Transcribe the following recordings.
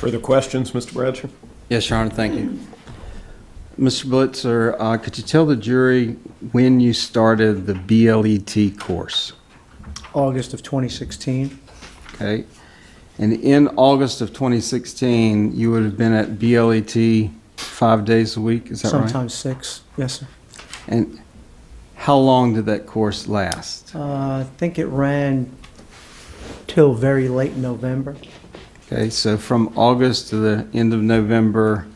Further questions, Mr. Bradsher? Yes, Your Honor, thank you. Mr. Blitzer, could you tell the jury when you started the BLET course? August of 2016. Okay. And in August of 2016, you would have been at BLET 5 days a week, is that right? Sometimes 6, yes, sir. And how long did that course last? I think it ran till very late November. Okay, so from August to the end of November,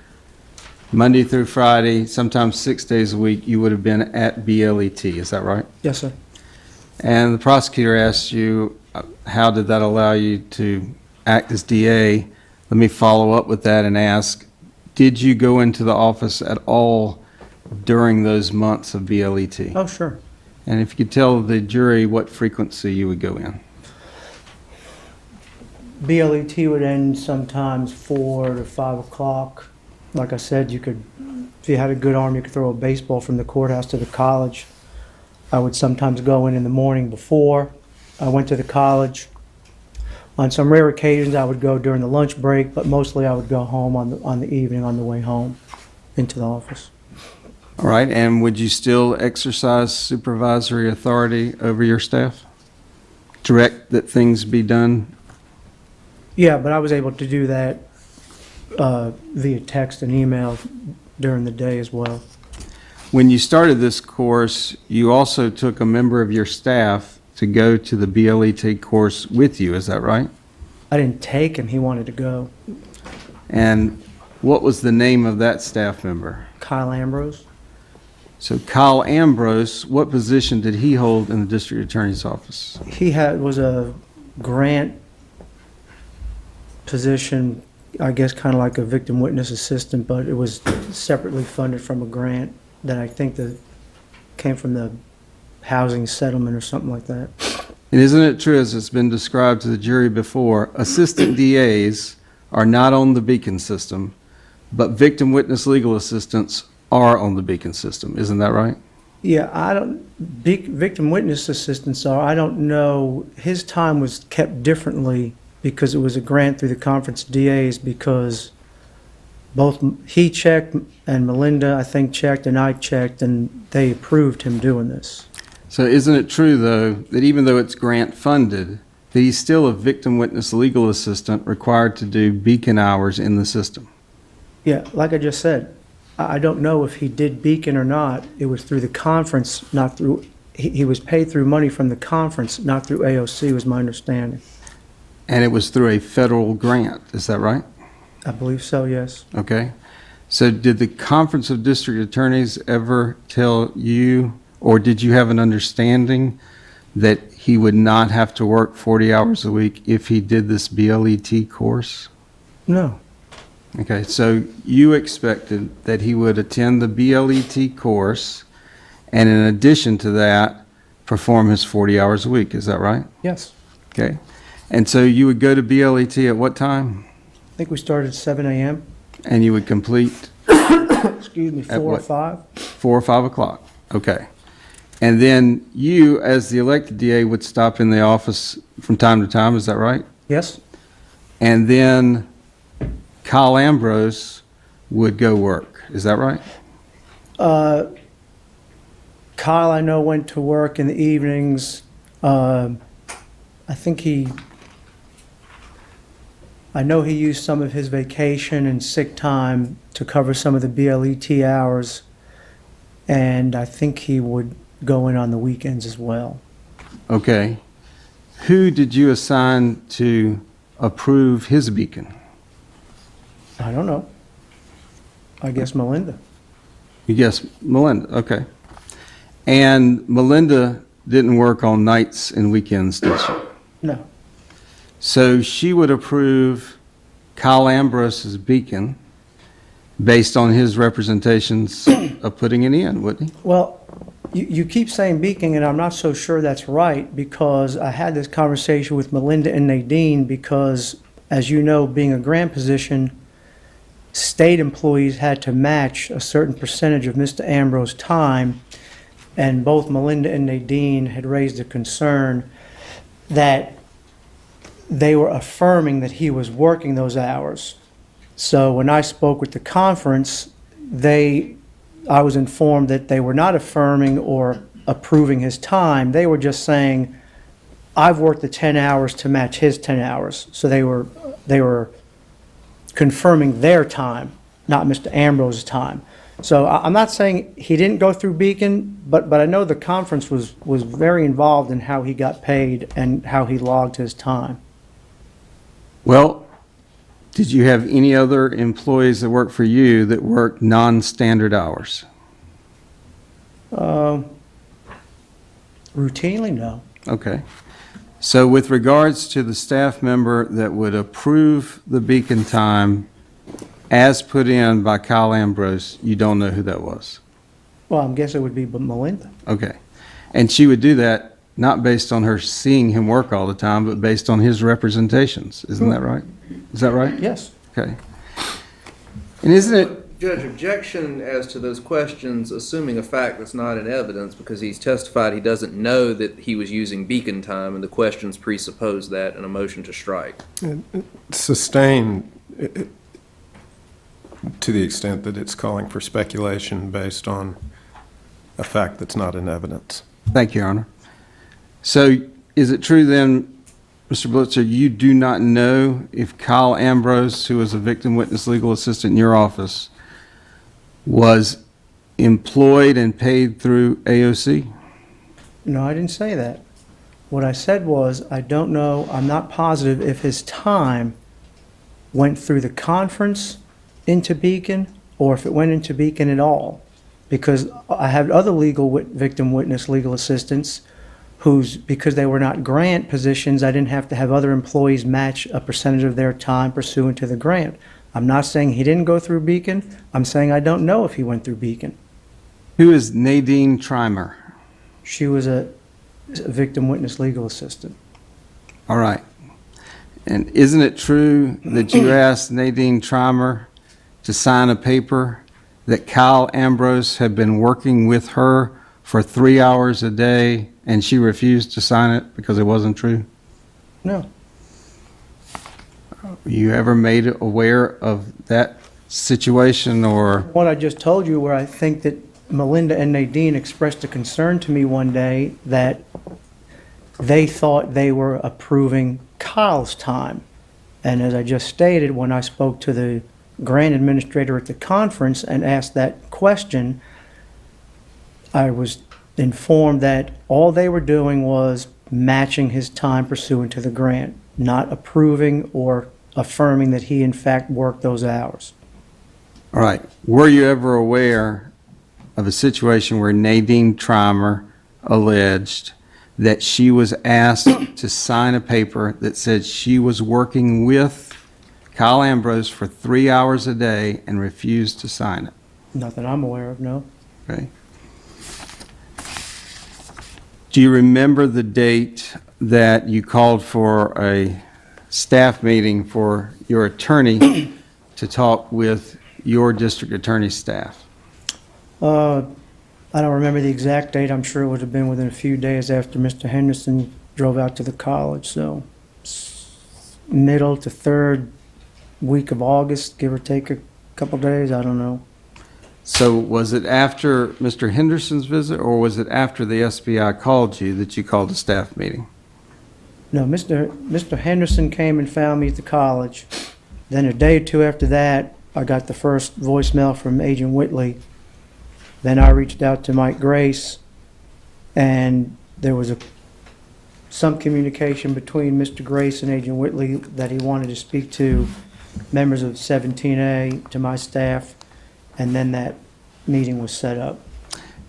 Monday through Friday, sometimes 6 days a week, you would have been at BLET, is that right? Yes, sir. And the prosecutor asked you, how did that allow you to act as DA? Let me follow up with that and ask, did you go into the office at all during those months of BLET? Oh, sure. And if you could tell the jury what frequency you would go in. BLET would end sometimes 4 to 5 o'clock. Like I said, you could, if you had a good arm, you could throw a baseball from the courthouse to the college. I would sometimes go in the morning before I went to the college. On some rare occasions, I would go during the lunch break, but mostly I would go home on the evening on the way home into the office. All right, and would you still exercise supervisory authority over your staff? Direct that things be done? Yeah, but I was able to do that via text and email during the day as well. When you started this course, you also took a member of your staff to go to the BLET course with you, is that right? I didn't take him, he wanted to go. And what was the name of that staff member? Kyle Ambrose. So Kyle Ambrose, what position did he hold in the district attorney's office? He was a grant position, I guess kind of like a victim witness assistant, but it was separately funded from a grant that I think that came from the housing settlement or something like that. And isn't it true, as it's been described to the jury before, assistant DAs are not on the Beacon system, but victim witness legal assistants are on the Beacon system. Isn't that right? Yeah, victim witness assistants are, I don't know, his time was kept differently because it was a grant through the conference of DAs, because both he checked and Melinda, I think, checked, and I checked, and they approved him doing this. So isn't it true, though, that even though it's grant funded, that he's still a victim witness legal assistant required to do Beacon hours in the system? Yeah, like I just said, I don't know if he did Beacon or not. It was through the conference, not through, he was paid through money from the conference, not through AOC, was my understanding. And it was through a federal grant, is that right? I believe so, yes. Okay. So did the Conference of District Attorneys ever tell you, or did you have an understanding that he would not have to work 40 hours a week if he did this BLET course? No. Okay, so you expected that he would attend the BLET course and in addition to that, perform his 40 hours a week, is that right? Yes. Okay. And so you would go to BLET at what time? I think we started at 7 a.m. And you would complete Excuse me, 4 At or what? 5. 4 or 5 o'clock. Okay. And then you, as the elected DA, would stop in the office from time to time, is that right? Yes? And then Kyle Ambrose would go work, is that right? Kyle, I know, went to work in the evenings. I think I know he used some of his vacation and sick time to cover some of the BLET hours, and I think he would go in on the weekends as well. Okay. Who did you assign to approve his Beacon? I don't know. I guess Melinda. You guess Melinda, okay. And Melinda didn't work on nights and weekends, did she? No. So she would approve Kyle Ambrose's Beacon based on his representations of putting it in, wouldn't he? Well, you keep saying Beacon, and I'm not so sure that's right, because I had this conversation with Melinda and Nadine because, as you know, being a grant position, state employees had to match a certain percentage of Mr. Ambrose's time, and both Melinda and Nadine had raised a concern that they were affirming that he was working those hours. So when I spoke with the conference, I was informed that they were not affirming or approving his time. They were just saying, I've worked the 10 hours to match his 10 hours. So they were confirming their time, not Mr. Ambrose's time. So I'm not saying he didn't go through Beacon, but I know the conference was very involved in how he got paid and how he logged his time. Well, did you have any other employees that worked for you that worked non-standard hours? Routinely, no. Okay. So with regards to the staff member that would approve the Beacon time as put in by Kyle Ambrose, you don't know who that was? Well, I guess it would be Melinda. Okay. And she would do that not based on her seeing him work all the time, but based on his representations. Isn't that right? Is that right? Yes. Okay. And isn't it, Judge, objection as to those questions, assuming a fact that's not in evidence, because he's testified he doesn't know that he was using Beacon time, and the questions presuppose that in a motion to strike. Sustain to the extent that it's calling for speculation based on a fact that's not in evidence. thank you, Your Honor. So is it true then, Mr. Blitzer, you do not know if Kyle Ambrose, who was a victim witness legal assistant in your office, was employed and paid through AOC? No, I didn't say that. What I said was, I don't know, I'm not positive if his time went through the conference into Beacon or if it went into Beacon at all. Because I had other victim witness legal assistants because they were not grant positions, I didn't have to have other employees match a percentage of their time pursuant to the grant. I'm not saying he didn't go through Beacon. I'm saying I don't know if he went through Beacon. Who is Nadine Trimer? She was a victim witness legal assistant. All right. And isn't it true that you asked Nadine Trimer to sign a paper that Kyle Ambrose had been working with her for 3 hours a day and she refused to sign it because it wasn't true? No. Were you ever made aware of that situation or? What I just told you, where I think that Melinda and Nadine expressed a concern to me one day that they thought they were approving Kyle's time. And as I just stated, when I spoke to the grant administrator at the conference and asked that question, I was informed that all they were doing was matching his time pursuant to the grant, not approving or affirming that he in fact worked those hours. All right. Were you ever aware of a situation where Nadine Trimer alleged that she was asked to sign a paper that said she was working with Kyle Ambrose for 3 hours a day and refused to sign it? Not that I'm aware of, no. Okay. Do you remember the date that you called for a staff meeting for your attorney to talk with your district attorney's staff? I don't remember the exact date. I'm sure it would have been within a few days after Mr. Henderson drove out to the college. So middle to third week of August, give or take a couple days. I don't know. So was it after Mr. Henderson's visit or was it after the SBI called you that you called a staff meeting? No, Mr. Henderson came and found me at the college. Then a day or two after that, I got the first voicemail from Agent Whitley. Then I reached out to Mike Grace, and there was some communication between Mr. Grace and Agent Whitley that he wanted to speak to members of 17A, to my staff, and then that meeting was set up.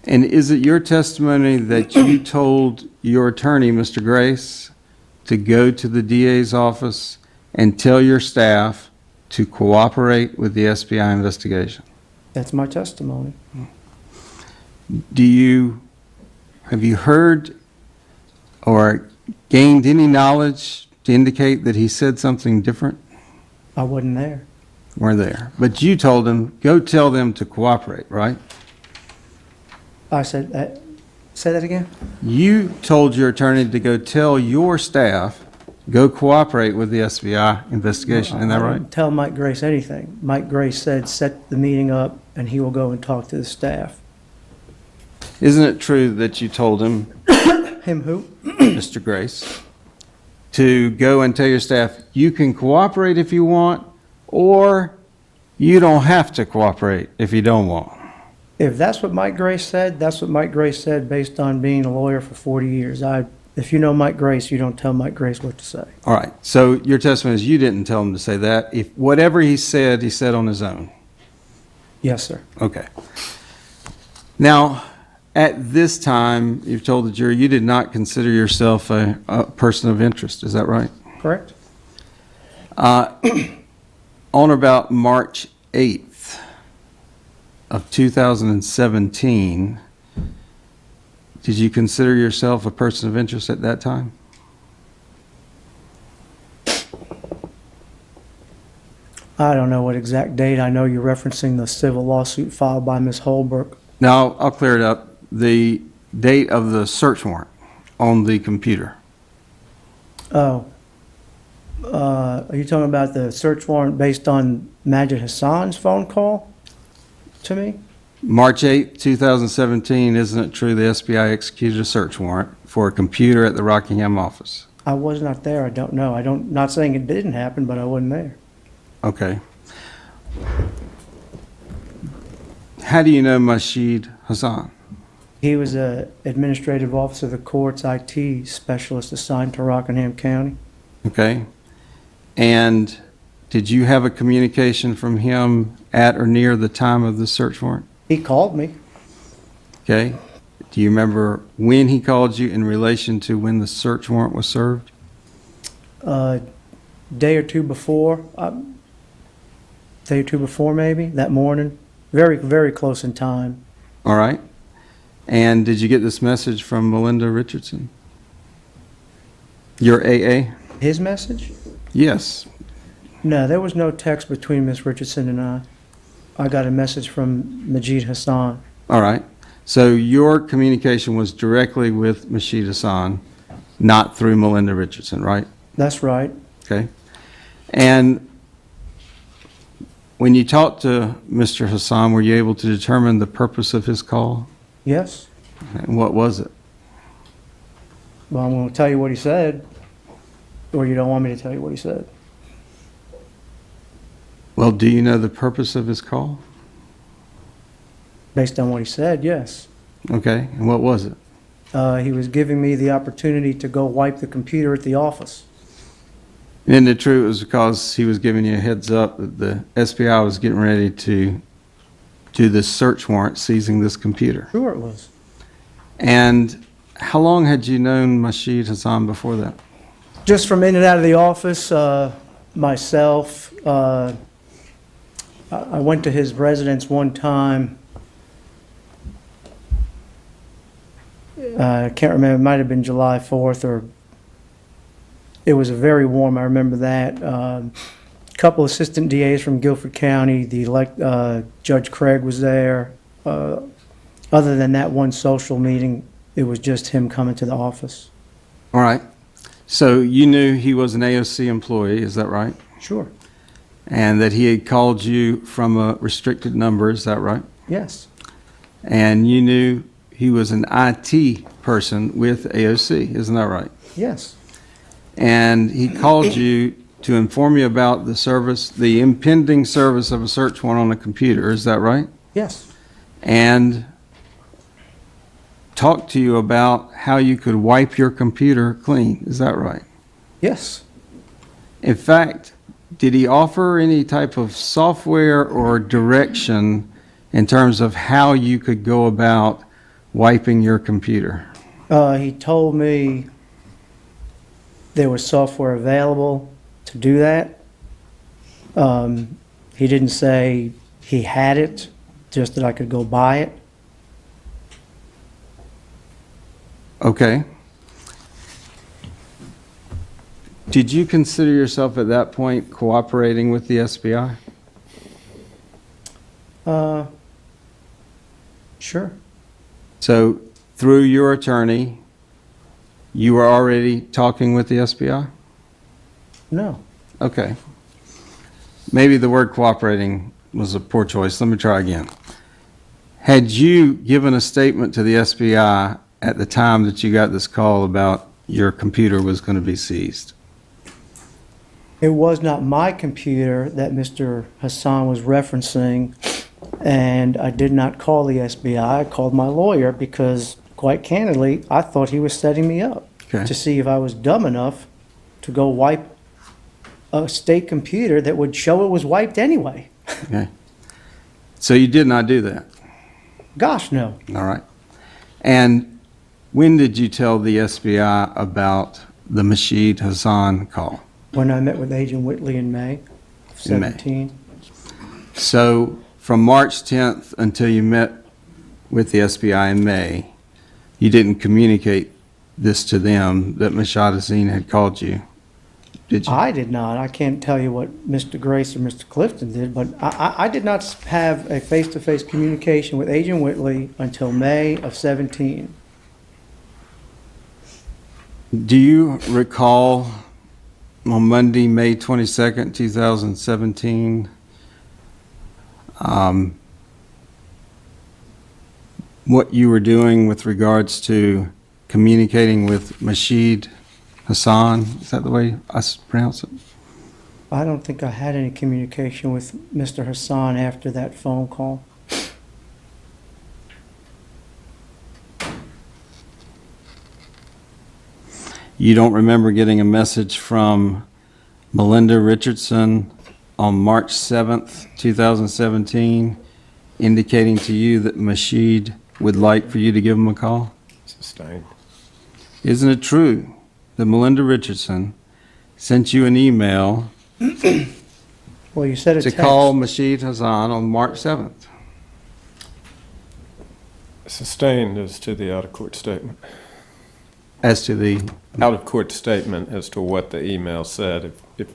And is it your testimony that you told your attorney, Mr. Grace, to go to the DA's office and tell your staff to cooperate with the SBI investigation? That's my testimony. Have you heard or gained any knowledge to indicate that he said something different? I wasn't there. We're there. But you told him, go tell them to cooperate, right? I said that. Say that again? You told your attorney to go tell your staff go cooperate with the SBI investigation. Isn't that I right? didn't tell Mike Grace anything. Mike Grace said, set the meeting up and he will go and talk to the staff. Isn't it true that you told him, Him who? Mr. Grace, to go and tell your staff, you can cooperate if you want, or you don't have to cooperate if you don't want? If that's what Mike Grace said, that's what Mike Grace said based on being a lawyer for 40 years. If you know Mike Grace, you don't tell Mike Grace what to say. All right, so your testimony is you didn't tell him to say that. If whatever he said on his own. Yes, sir. Okay. Now, at this time, you've told the jury you did not consider yourself a person of interest. Is that right? Correct? On or about March 8th of 2017, did you consider yourself a person of interest at that time? I don't know what exact date. I know you're referencing the civil lawsuit filed by Ms. Holbrook. Now, I'll clear it up. The date of the search warrant on the computer. Oh. Are you talking about the search warrant based on Majid Hassan's phone call to me? March 8th, 2017, isn't it true the SBI executed a search warrant for a computer at the Rockingham office? I was not there. I don't know. Not saying it didn't happen, but I wasn't there. Okay. How do you know Mashid Hassan? He was a administrative officer of the court's IT specialist assigned to Rockingham County. Okay. And did you have a communication from him at or near the time of the search warrant? He called me. Okay. Do you remember when he called you in relation to when the search warrant was served? Day or two before, maybe, that morning. Very, very close in time. All right. And did you get this message from Melinda Richardson? Your AA? His message? Yes. No, there was no text between Miss Richardson and I. I got a message from Majid Hassan. All right. So your communication was directly with Mashid Hassan, not through Melinda Richardson, right? That's right. Okay. And when you talked to Mr. Hassan, were you able to determine the purpose of his call? Yes. And what was it? Well, I'm going to tell you what he said, or you don't want me to tell you what he said. Well, do you know the purpose of his call? Based on what he said, yes. Okay. And what was it? He was giving me the opportunity to go wipe the computer at the office. Isn't it true it was because he was giving you a heads up that the SBI was getting ready to do this search warrant seizing this computer? Sure it was. And how long had you known Mashid Hassan before that? Just from in and out of the office, myself, I went to his residence one time. I can't remember, it might have been July 4th, or it was very warm, I remember that. Couple assistant DAs from Guilford County, Judge Craig was there. Other than that one social meeting, it was just him coming to the office. All right. So you knew he was an AOC employee, is that right? Sure. And that he had called you from a restricted number, is that right? Yes. And you knew he was an IT person with AOC, isn't that right? Yes. And he called you to inform you about the impending service of a search warrant on a computer, is that right? Yes. And talked to you about how you could wipe your computer clean, is that right? Yes. In fact, did he offer any type of software or direction in terms of how you could go about wiping your computer? He told me there was software available to do that. He didn't say he had it, just that I could go buy it. Okay. Did you consider yourself at that point cooperating with the SBI? Sure. So through your attorney, you were already talking with the SBI? No. Okay. Maybe the word cooperating was a poor choice. Let me try again. Had you given a statement to the SBI at the time that you got this call about your computer was going to be seized? It was not my computer that Mr. Hassan was referencing, and I did not call the SBI. I called my lawyer because, quite candidly, I thought he was setting me up Okay. to see if I was dumb enough to go wipe a state computer that would show it was wiped anyway. Okay. So you did not do that? Gosh, no. All right. And when did you tell the SBI about the Masheed Hassan call? When I met with Agent Whitley in May of In May. 17. So from March 10th until you met with the SBI in May, you didn't communicate this to them that Masheed Hassan had called you, did you? I did not. I can't tell you what Mr. Grace or Mr. Clifton did, but I did not have a face-to-face communication with Agent Whitley until May of 17. Do you recall on Monday, May 22nd, 2017, what you were doing with regards to communicating with Masheed Hassan? Is that the way I pronounce it? I don't think I had any communication with Mr. Hassan after that phone call. You don't remember getting a message from Melinda Richardson on March 7th, 2017, indicating to you that Masheed would like for you to give him a call? Sustained. Isn't it true that Melinda Richardson sent you an email Well, you said a to text. call Masheed Hassan on March 7th? Sustained as to the out-of-court statement. As to the, Out-of-court statement as to what the email said. If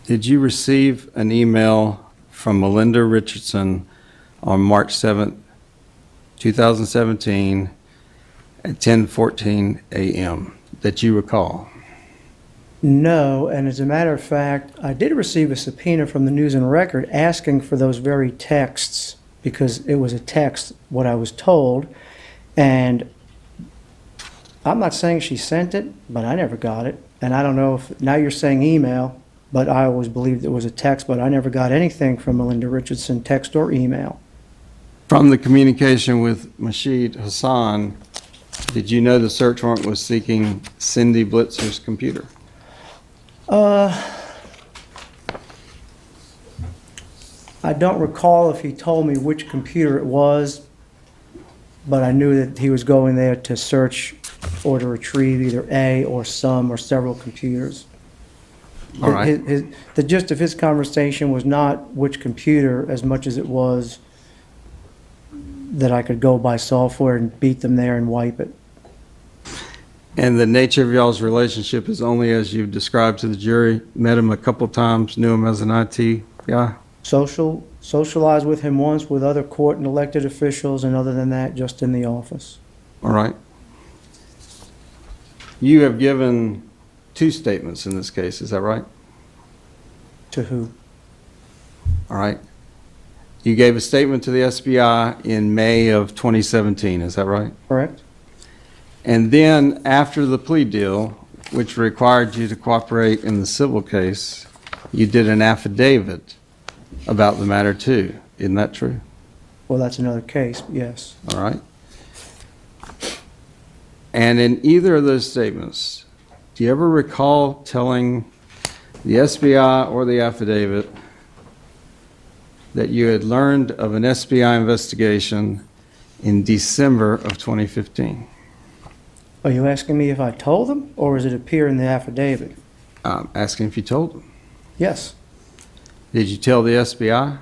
did you receive an email from Melinda Richardson on March 7th, 2017 at 10:14 a.m. that you recall? No, and as a matter of fact, I did receive a subpoena from the News and Record asking for those very texts because it was a text, what I was told, and I'm not saying she sent it, but I never got it. And I don't know if, now you're saying email, but I always believed it was a text, but I never got anything from Melinda Richardson, text or email. From the communication with Masheed Hassan, did you know the search warrant was seeking Cindy Blitzer's computer? I don't recall if he told me which computer it was, but I knew that he was going there to search or to retrieve either a or some or several computers. All right. The gist of his conversation was not which computer as much as it was that I could go buy software and beat them there and wipe it. And the nature of y'all's relationship is only as you've described to the jury, met him a couple times, knew him as an IT guy? Socialized with him once with other court and elected officials, and other than that, just in the office. All right. You have given two statements in this case, is that right? To who? All right. You gave a statement to the SBI in May of 2017, is that right? Correct? And then after the plea deal, which required you to cooperate in the civil case, you did an affidavit about the matter too. Isn't that true? Well, that's another case, yes. All right. And in either of those statements, do you ever recall telling the SBI or the affidavit that you had learned of an SBI investigation in December of 2015? Are you asking me if I told them, or does it appear in the affidavit? I'm asking if you told them. Yes. Did you tell the SBI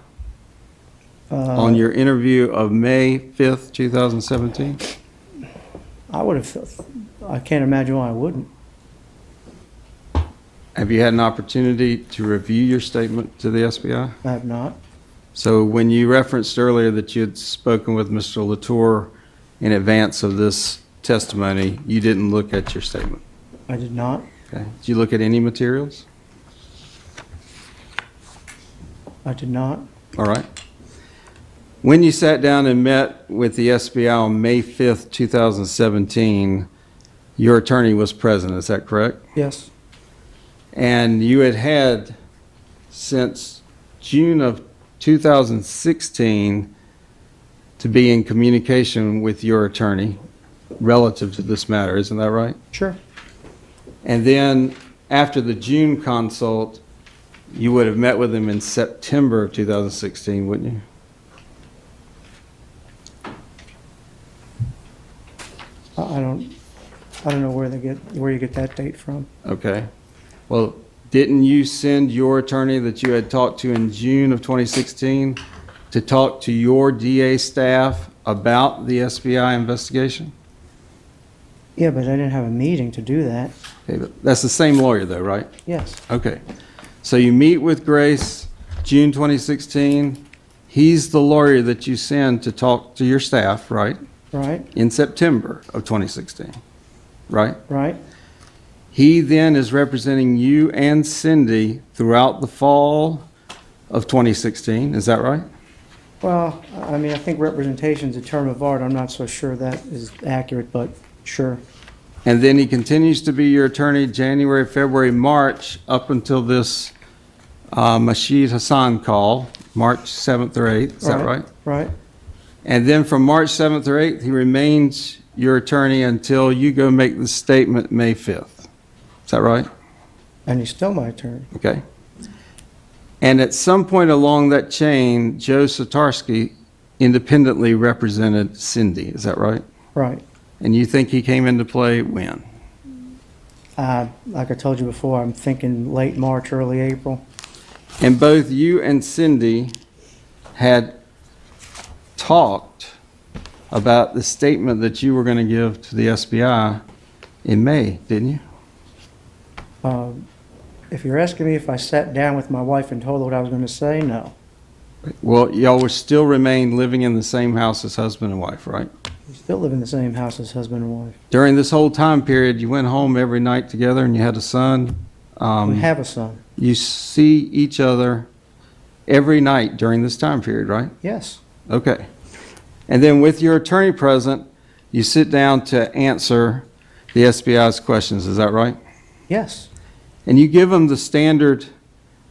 on your interview of May 5th, 2017? I would have, I can't imagine why I wouldn't. Have you had an opportunity to review your statement to the SBI? I have not. So when you referenced earlier that you had spoken with Mr. Latour in advance of this testimony, you didn't look at your statement? I did not. Okay. Did you look at any materials? I did not. All right. When you sat down and met with the SBI on May 5th, 2017, your attorney was present, is that correct? Yes. And you had had since June of 2016 to be in communication with your attorney relative to this matter, isn't that right? Sure. And then after the June consult, you would have met with him in September of 2016, wouldn't you? I don't know where you get that date from. Okay. Well, didn't you send your attorney that you had talked to in June of 2016 to talk to your DA staff about the SBI investigation? Yeah, but I didn't have a meeting to do that. Okay, but that's the same lawyer though, right? Yes. Okay. So you meet with Grace, June 2016. He's the lawyer that you send to talk to your staff, right? Right. In September of 2016, right? Right. He then is representing you and Cindy throughout the fall of 2016, is that right? Well, I mean, I think representation is a term of art. I'm not so sure that is accurate, but sure. And then he continues to be your attorney January, February, March, up until this Masheed Hassan call, March 7th or 8th, is that right? Right. And then from March 7th or 8th, he remains your attorney until you go make the statement May 5th. Is that right? And he's still my attorney. Okay. And at some point along that chain, Joe Satarski independently represented Cindy, is that right? Right. And you think he came into play when? Like I told you before, I'm thinking late March, early April. And both you and Cindy had talked about the statement that you were going to give to the SBI in May, didn't you? If you're asking me if I sat down with my wife and told her what I was going to say, no. Well, y'all would still remain living in the same house as husband and wife, right? We still live in the same house as husband and wife. During this whole time period, you went home every night together and you had a son. We have a son. You see each other every night during this time period, right? Yes. Okay. And then with your attorney present, you sit down to answer the SBI's questions, is that right? Yes. And you give them the standard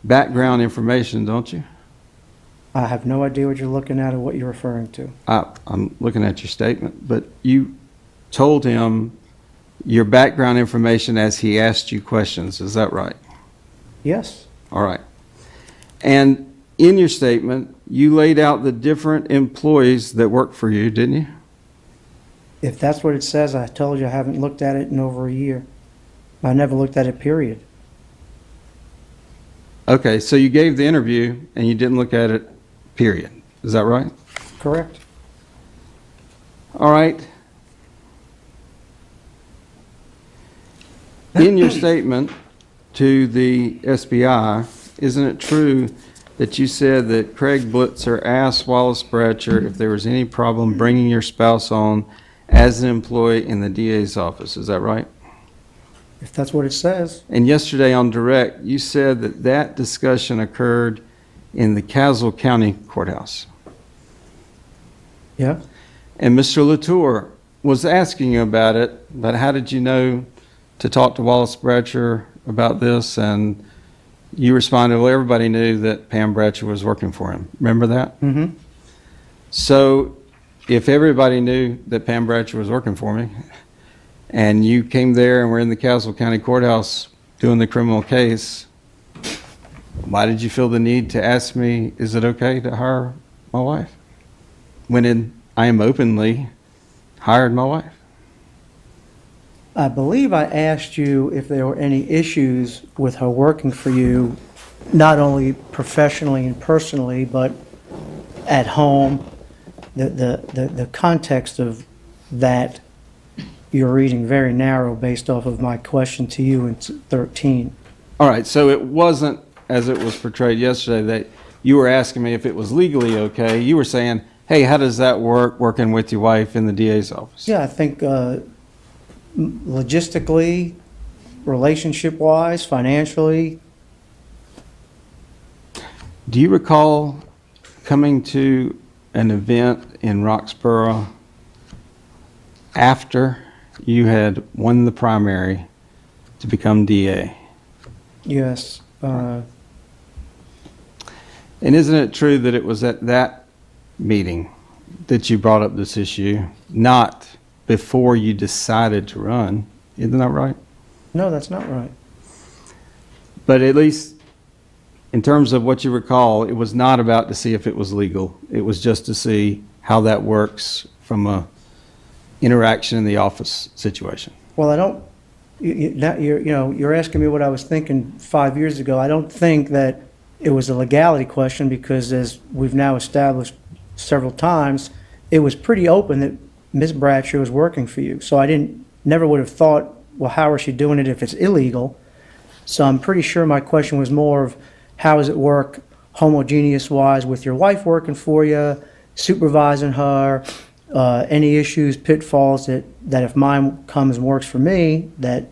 background information, don't you? I have no idea what you're looking at or what you're referring to. I'm looking at your statement, but you told him your background information as he asked you questions, is that right? Yes. All right. And in your statement, you laid out the different employees that work for you, didn't you? If that's what it says, I told you I haven't looked at it in over a year. I never looked at it, period. Okay, so you gave the interview and you didn't look at it, period. Is that right? Correct. All right. In your statement to the SBI, isn't it true that you said that Craig Blitzer asked Wallace Bradsher if there was any problem bringing your spouse on as an employee in the DA's office? Is that right? If that's what it says. And yesterday on direct, you said that that discussion occurred in the Castle County Courthouse. Yeah. And Mr. Latour was asking you about it, but how did you know to talk to Wallace Bradsher about this? And you responded, well, everybody knew that Pam Bradsher was working for him. Remember that? Mm-hmm. So if everybody knew that Pam Bradsher was working for me, and you came there and were in the Castle County Courthouse doing the criminal case, why did you feel the need to ask me, is it okay to hire my wife? When I am openly hired my wife. I believe I asked you if there were any issues with her working for you, not only professionally and personally, but at home. The context of that you're reading very narrow based off of my question to you in 13. All right, so it wasn't, as it was portrayed yesterday, that you were asking me if it was legally okay. You were saying, hey, how does that work, working with your wife in the DA's office? Yeah, I think Logistically, relationship-wise, financially, Do you recall coming to an event in Roxborough after you had won the primary to become DA? yes. And isn't it true that it was at that meeting that you brought up this issue, not before you decided to run? Isn't that right? No, that's not right. But at least in terms of what you recall, it was not about to see if it was legal. It was just to see how that works from a interaction in the office situation. Well, I don't, you're asking me what I was thinking 5 years ago. I don't think that it was a legality question because, as we've now established several times, it was pretty open that Ms. Bradsher was working for you. So I never would have thought, well, how is she doing it if it's illegal? So I'm pretty sure my question was more of, how does it work homogeneous-wise with your wife working for you, supervising her, any issues, pitfalls that if mine comes and works for me, that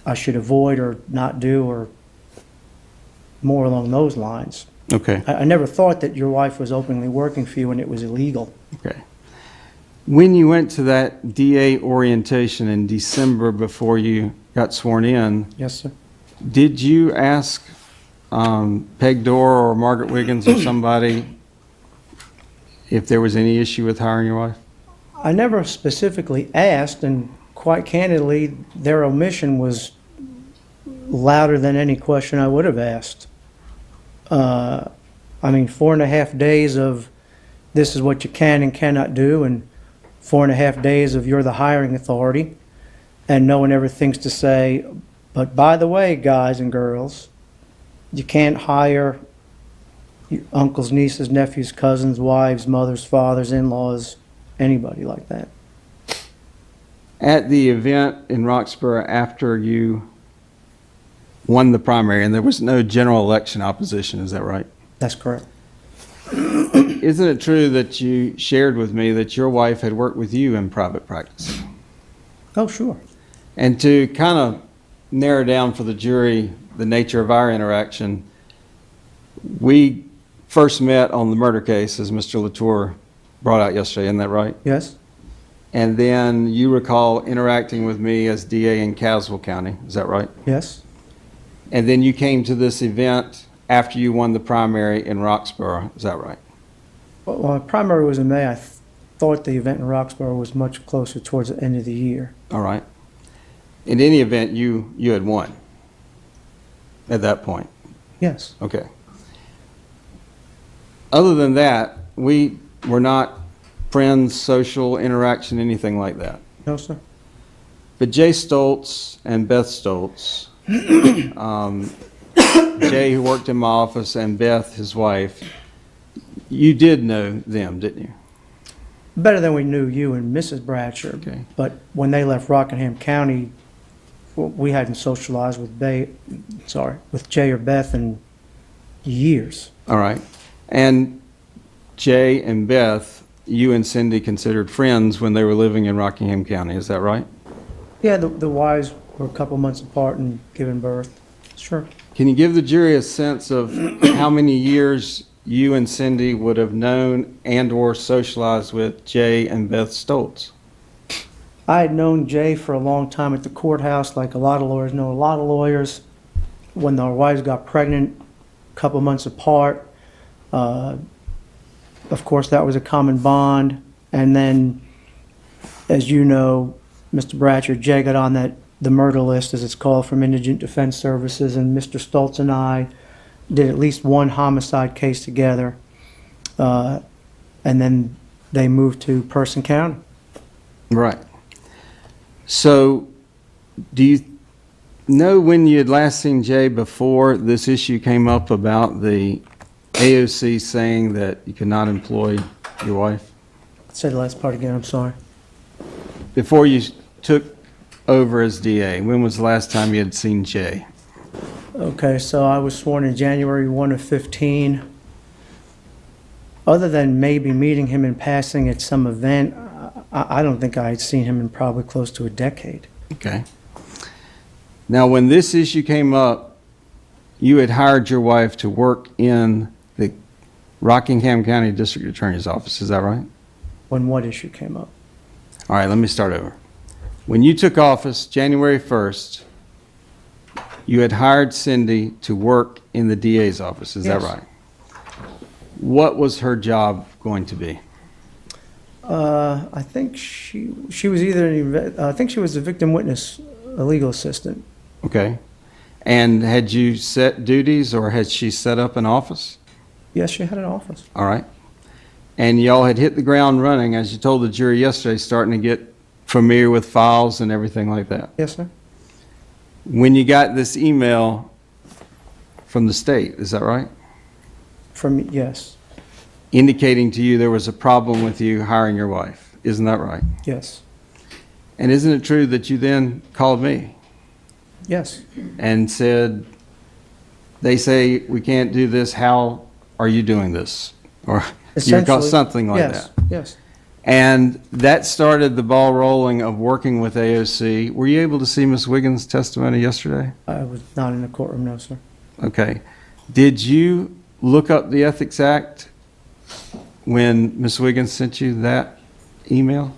I should avoid or not do, or more along those lines. Okay. I never thought that your wife was openly working for you and it was illegal. Okay. When you went to that DA orientation in December before you got sworn in, Yes, sir. did you ask Peg Dorr or Margaret Wiggins or somebody if there was any issue with hiring your wife? I never specifically asked, and quite candidly, their omission was louder than any question I would have asked. 4.5 days of this is what you can and cannot do, and 4.5 days of you're the hiring authority, and no one ever thinks to say, but by the way, guys and girls, you can't hire your uncles, nieces, nephews, cousins, wives, mothers, fathers, in-laws, anybody like that. At the event in Roxborough after you won the primary, and there was no general election opposition, is that right? That's correct. Isn't it true that you shared with me that your wife had worked with you in private practice? Oh, sure. And to kind of narrow down for the jury the nature of our interaction, we first met on the murder case, as Mr. Latour brought out yesterday, isn't that right? Yes? And then you recall interacting with me as DA in Caswell County, is that right? Yes? And then you came to this event after you won the primary in Roxborough, is that right? Well, my primary was in May. I thought the event in Roxborough was much closer towards the end of the year. All right. In any event, you had won at that point. Yes. Okay. Other than that, we were not friends, social interaction, anything like that. No, sir? But Jay Stoltz and Beth Stoltz, Jay, who worked in my office, and Beth, his wife, you did know them, didn't you? Better than we knew you and Mrs. Bradsher. Okay. But when they left Rockingham County, we hadn't socialized with with Jay or Beth in years. All right. And Jay and Beth, you and Cindy considered friends when they were living in Rockingham County, is that right? Yeah, the wives were a couple months apart and giving birth. Sure. Can you give the jury a sense of how many years you and Cindy would have known and or socialized with Jay and Beth Stoltz? I had known Jay for a long time at the courthouse, like a lot of lawyers know a lot of lawyers. When their wives got pregnant, a couple months apart, of course, that was a common bond. And then, as you know, Mr. Bradsher, Jay got on the murder list, as it's called, from Indigent Defense Services, and Mr. Stoltz and I did at least one homicide case together. And then they moved to Person County. Right. So, do you know when you had last seen Jay before this issue came up about the AOC saying that you could not employ your wife? Say the last part again, I'm sorry. Before you took over as DA, when was the last time you had seen Jay? Okay, so I was sworn in January 1 of 15. Other than maybe meeting him in passing at some event, I don't think I had seen him in probably close to a decade. Okay. Now, when this issue came up, you had hired your wife to work in the Rockingham County District Attorney's Office, is that right? When what issue came up? All right, let me start over. When you took office January 1st, you had hired Cindy to work in the DA's office, is that Yes. right? What was her job going to be? I think she was either, I think she was a victim witness, a legal assistant. Okay. And had you set duties or had she set up an office? Yes, she had an office. All right. And y'all had hit the ground running, as you told the jury yesterday, starting to get familiar with files and everything like that. Yes, sir. When you got this email from the state, is that right? Yes, Indicating to you there was a problem with you hiring your wife. Isn't that right? yes, And isn't it true that you then called me yes. and said, they say we can't do this, how are you doing this? Or you recall Essentially, something like yes, that. yes. And that started the ball rolling of working with AOC. Were you able to see Ms. Wiggins' testimony yesterday? I was not in the courtroom, no, sir. Okay. Did you look up the Ethics Act when Ms. Wiggins sent you that email?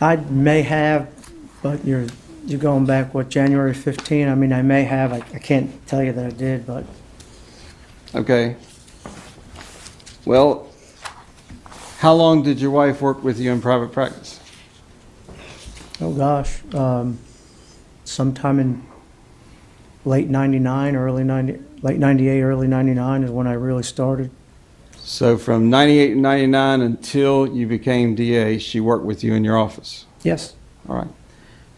I may have, but you're going back, what, January 15? I mean, I may have. I can't tell you that I did, but Okay. Well, how long did your wife work with you in private practice? oh gosh, sometime in late 99, late 98, early 99 is when I really started. So from 98 and 99 until you became DA, she worked with you in your office. Yes, All right.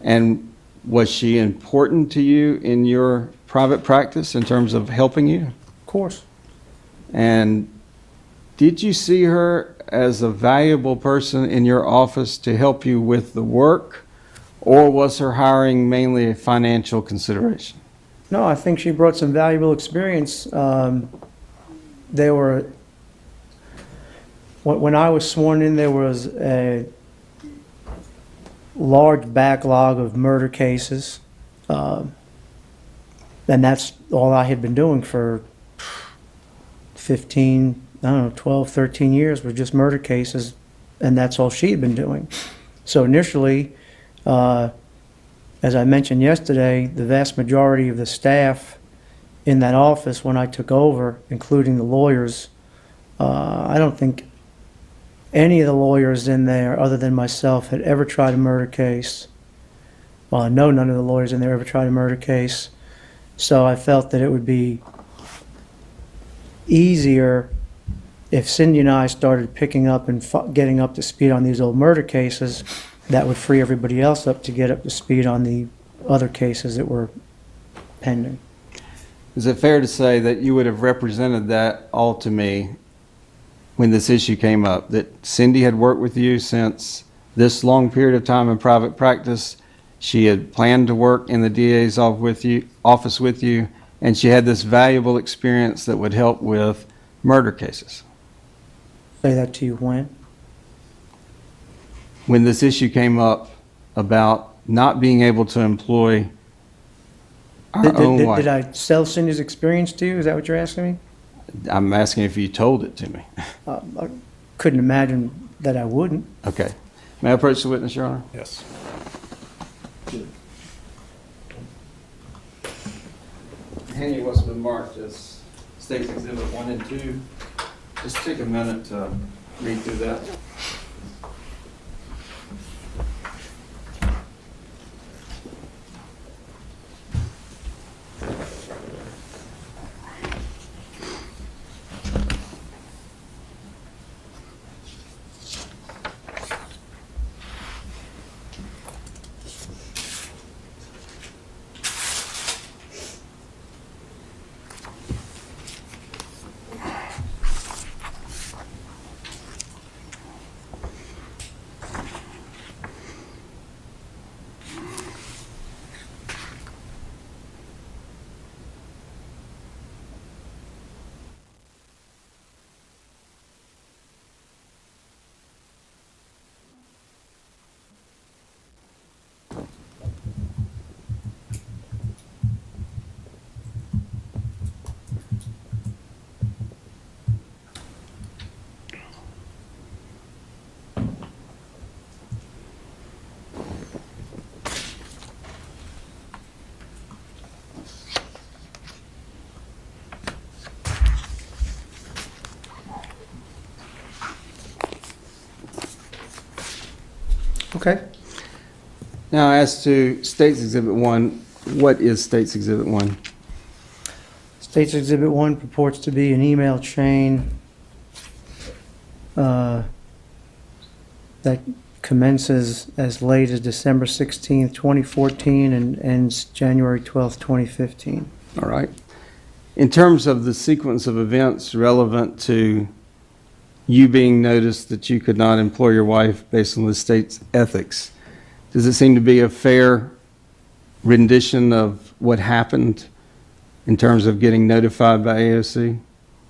And was she important to you in your private practice in terms of helping you? of course. And did you see her as a valuable person in your office to help you with the work, or was her hiring mainly a financial consideration? No, I think she brought some valuable experience. When I was sworn in, there was a large backlog of murder cases. And that's all I had been doing for 15, I don't know, 12, 13 years were just murder cases, and that's all she had been doing. So initially, as I mentioned yesterday, the vast majority of the staff in that office when I took over, including the lawyers, I don't think any of the lawyers in there, other than myself, had ever tried a murder case. Well, I know none of the lawyers in there ever tried a murder case. So I felt that it would be easier if Cindy and I started picking up and getting up to speed on these old murder cases. That would free everybody else up to get up to speed on the other cases that were pending. Is it fair to say that you would have represented that all to me when this issue came up, that Cindy had worked with you since this long period of time in private practice, she had planned to work in the DA's office with you, and she had this valuable experience that would help with murder cases? Say that to you when? When this issue came up about not being able to employ our own wife. Did I sell Cindy's experience to you? Is that what you're asking me? I'm asking if you told it to me. I couldn't imagine that I wouldn't. Okay. May I approach the witness, Your Honor? Yes. Hand you what's been marked as State's Exhibit 1 and 2. Just take a minute to read through that. Now, as to State's Exhibit 1, what is State's Exhibit 1? State's Exhibit 1 purports to be an email chain that commences as late as December 16th, 2014 and ends January 12th, 2015. All right. In terms of the sequence of events relevant to you being noticed that you could not employ your wife based on the state's ethics, does it seem to be a fair rendition of what happened in terms of getting notified by AOC?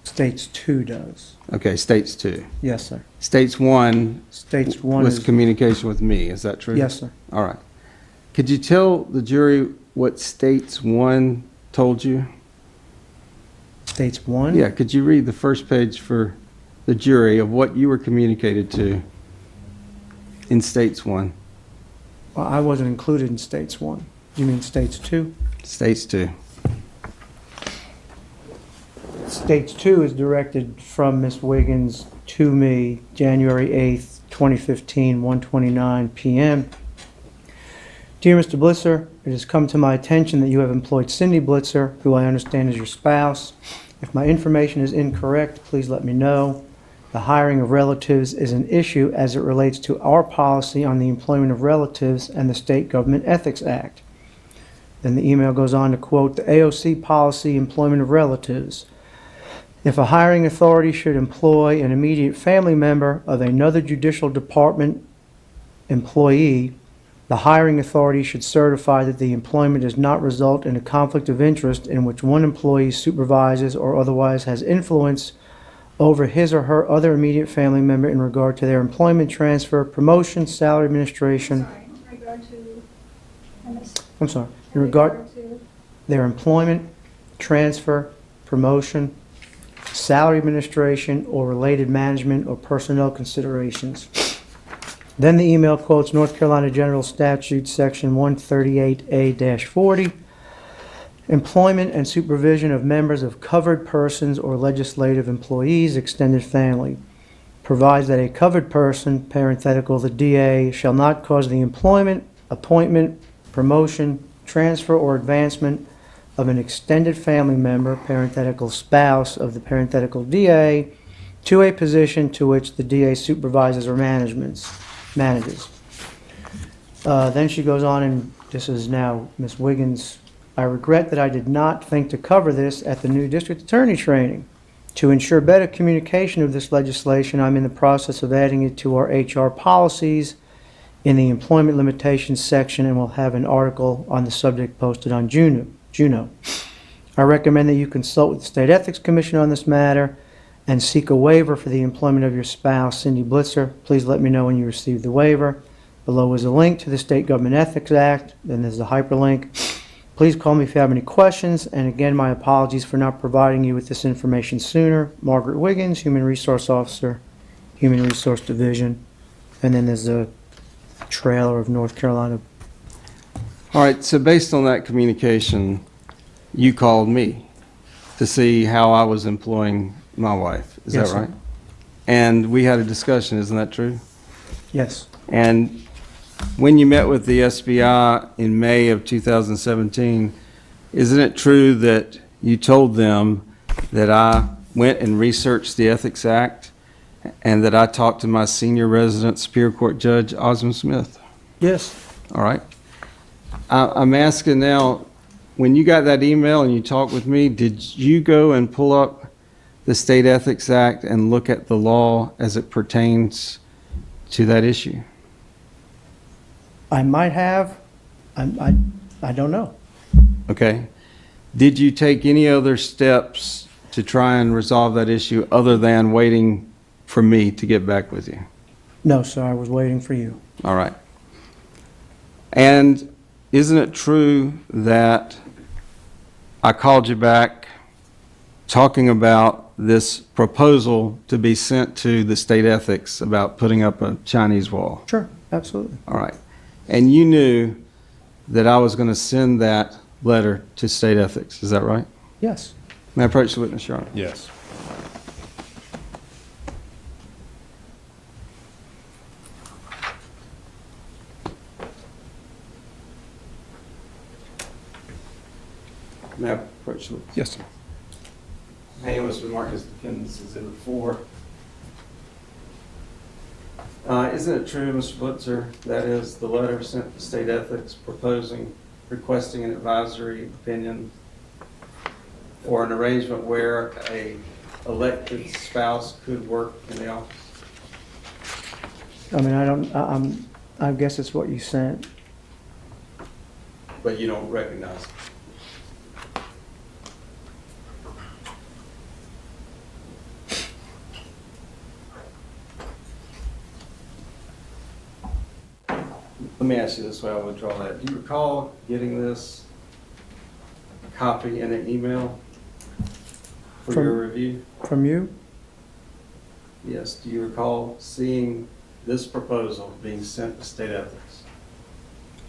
States 2 does. Okay, States 2. Yes, sir. States 1 States 1 was is, communication with me, is that true? yes, sir. All right. Could you tell the jury what States 1 told you? States 1? Yeah, could you read the first page for the jury of what you were communicated to in States 1? Well, I wasn't included in States 1. You mean States 2? States 2. States 2 is directed from Ms. Wiggins to me, January 8th, 2015, 1:29 p.m. Dear Mr. Blitzer, it has come to my attention that you have employed Cindy Blitzer, who I understand is your spouse. If my information is incorrect, please let me know. The hiring of relatives is an issue as it relates to our policy on the employment of relatives and the State Government Ethics Act. Then the email goes on to quote the AOC policy, employment of relatives. If a hiring authority should employ an immediate family member of another judicial department employee, the hiring authority should certify that the employment does not result in a conflict of interest in which one employee supervises or otherwise has influence over his or her other immediate family member in regard to their employment transfer, promotion, salary administration. In regard to, I'm sorry, in regard to, their employment, transfer, promotion, salary administration, or related management or personnel considerations. Then the email quotes North Carolina General Statute Section 138A-40, employment and supervision of members of covered persons or legislative employees, extended family. Provides that a covered person, parenthetical, the DA, shall not cause the employment, appointment, promotion, transfer, or advancement of an extended family member, parenthetical spouse of the parenthetical DA, to a position to which the DA supervises or manages. Then she goes on, and this is now Ms. Wiggins. I regret that I did not think to cover this at the new district attorney training. To ensure better communication of this legislation, I'm in the process of adding it to our HR policies in the employment limitations section, and will have an article on the subject posted on Juno. I recommend that you consult with the State Ethics Commission on this matter and seek a waiver for the employment of your spouse, Cindy Blitzer. Please let me know when you receive the waiver. Below is a link to the State Government Ethics Act. Then there's a hyperlink. Please call me if you have any questions. And again, my apologies for not providing you with this information sooner. Margaret Wiggins, Human Resource Officer, Human Resource Division. And then there's a trailer of North Carolina. All right, so based on that communication, you called me to see how I was employing my wife. Is Yes, that sir. right? And we had a discussion, isn't that true? Yes. And when you met with the SBI in May of 2017, isn't it true that you told them that I went and researched the Ethics Act and that I talked to my senior resident Superior Court Judge, Osmond Smith? Yes. All right. I'm asking now, when you got that email and you talked with me, did you go and pull up the State Ethics Act and look at the law as it pertains to that issue? I might have. I don't know. Okay. Did you take any other steps to try and resolve that issue other than waiting for me to get back with you? No, sir. I was waiting for you. All right. And isn't it true that I called you back talking about this proposal to be sent to the state ethics about putting up a Chinese wall? Sure. Absolutely. All right. And you knew that I was going to send that letter to state ethics. Is that right? Yes. May I approach the witness, Your Honor? Yes. May I approach the Yes, sir. name was remarked as Defendant's Exhibit 4. Isn't it true, Mr. Blitzer, that is the letter sent to State Ethics requesting an advisory opinion or an arrangement where a elected spouse could work in the office? I mean, I guess it's what you sent. But you don't recognize it? Let me ask you this way, I'll withdraw that. Do you recall getting this copy in an email for From- your review? From you? Yes. Do you recall seeing this proposal being sent to State Ethics?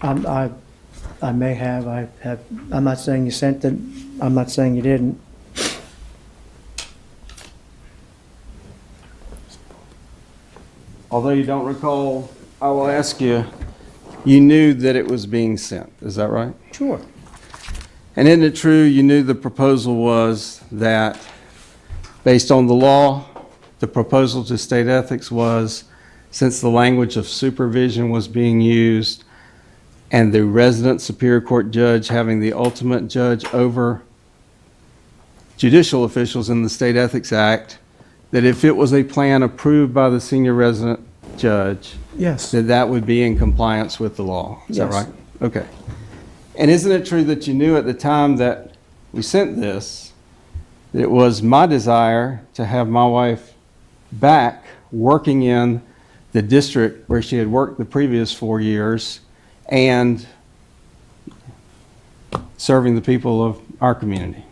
I may have, I'm not saying you sent it, I'm not saying you didn't. Although you don't recall, I will ask you, you knew that it was being sent, is that right? Sure. And isn't it true you knew the proposal was that, based on the law, the proposal to State Ethics was, since the language of supervision was being used and the resident Superior Court judge having the ultimate judge over judicial officials in the State Ethics Act, that if it was a plan approved by the senior resident judge, Yes. that would be in compliance with the law. Is that Yes. right? Okay. And isn't it true that you knew at the time that we sent this, that it was my desire to have my wife back working in the district where she had worked the previous 4 years and serving the people of our community?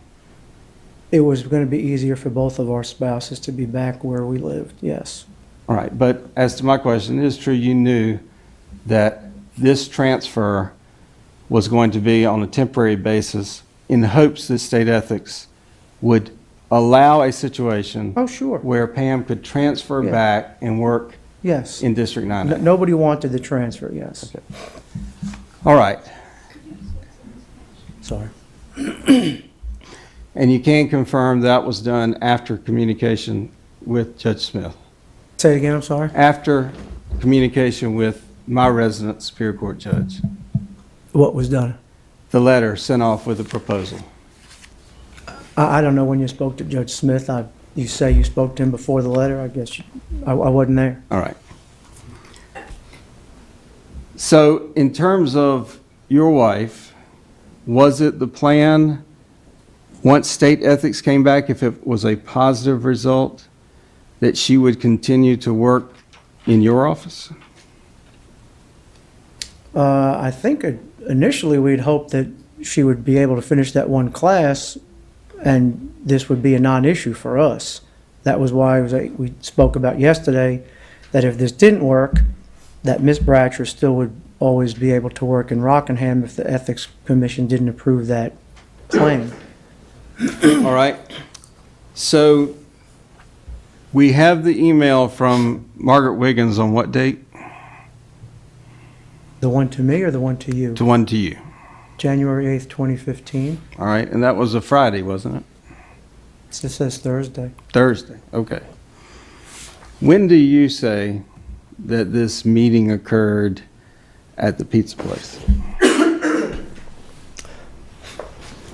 It was going to be easier for both of our spouses to be back where we lived, yes. All right, but as to my question, it is true you knew that this transfer was going to be on a temporary basis in the hopes that State Ethics would allow a situation Oh, sure, where Pam could transfer Yeah. back and work yes. in District 9A. Nobody wanted the transfer, yes. Okay. All right, Sorry. and you can confirm that was done after communication with Judge Smith? Say it again, I'm sorry. After communication with my resident Superior Court judge? What was done? The letter sent off with a proposal. I don't know when you spoke to Judge Smith. You say you spoke to him before the letter. I guess I wasn't there. All right. So in terms of your wife, was it the plan, once State Ethics came back, if it was a positive result, that she would continue to work in your office? I think initially we'd hoped that she would be able to finish that one class, and this would be a non-issue for us. That was why we spoke about yesterday, that if this didn't work, that Ms. Bradsher still would always be able to work in Rockingham if the Ethics Commission didn't approve that plan. All right. So we have the email from Margaret Wiggins on what date? The one to me or the one to you? To one to you. January 8th, 2015. All right. And that was a Friday, wasn't it? It says Thursday. Thursday. Okay. When do you say that this meeting occurred at the pizza place?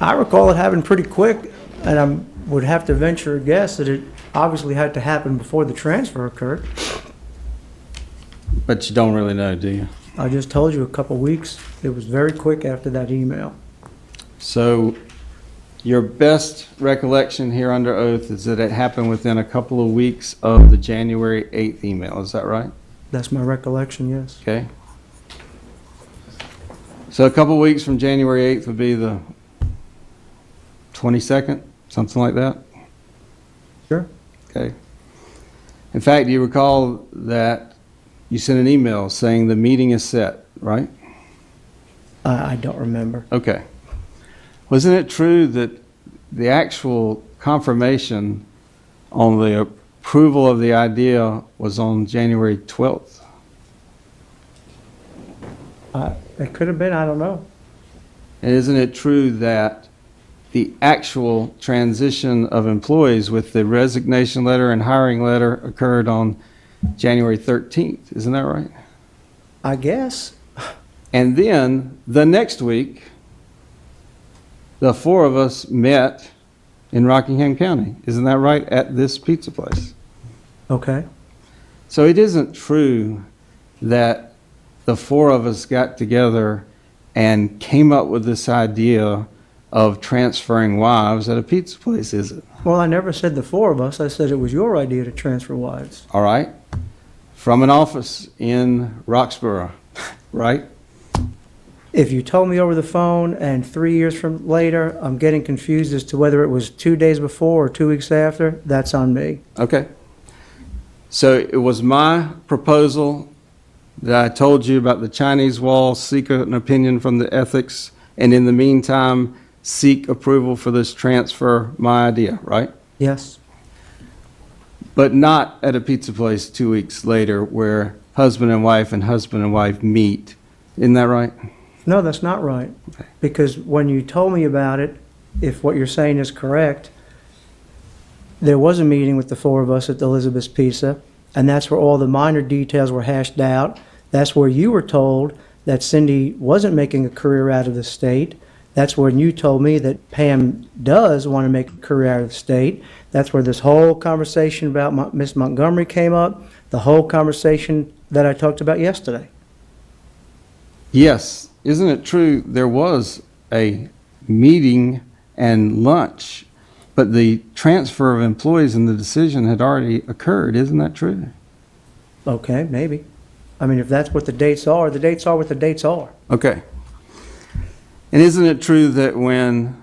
I recall it happened pretty quick, and I would have to venture a guess that it obviously had to happen before the transfer occurred. But you don't really know, do you? I just told you a couple weeks. It was very quick after that email. So your best recollection here under oath is that it happened within a couple of weeks of the January 8th email. Is that right? That's my recollection, yes. Okay. So a couple of weeks from January 8th would be the 22nd, something like that? Sure. Okay. In fact, do you recall that you sent an email saying the meeting is set, right? I don't remember. Okay. Wasn't it true that the actual confirmation on the approval of the idea was on January 12th? It could have been, I don't know. And isn't it true that the actual transition of employees with the resignation letter and hiring letter occurred on January 13th. Isn't that right? I guess. And then the next week, the four of us met in Rockingham County. Isn't that right? At this pizza place. Okay. So it isn't true that the four of us got together and came up with this idea of transferring wives at a pizza place, is it? Well, I never said the four of us. I said it was your idea to transfer wives. All right? From an office in Roxborough, right? If you told me over the phone and 3 years from later, I'm getting confused as to whether it was 2 days before or 2 weeks after, that's on me. Okay. So it was my proposal that I told you about the Chinese wall, seek an opinion from the ethics, and in the meantime, seek approval for this transfer, my idea, right? Yes. But not at a pizza place 2 weeks later where husband and wife meet. Isn't that right? No, that's not right. Okay. Because when you told me about it, if what you're saying is correct, there was a meeting with the four of us at the Elizabeth's Pizza, and that's where all the minor details were hashed out. That's where you were told that Cindy wasn't making a career out of the state. That's when you told me that Pam does want to make a career out of the state. That's where this whole conversation about Miss Montgomery came up, the whole conversation that I talked about yesterday. Yes. Isn't it true there was a meeting and lunch, but the transfer of employees and the decision had already occurred? Isn't that true? Okay, maybe. I mean, if that's what the dates are what the dates are. Okay. And isn't it true that when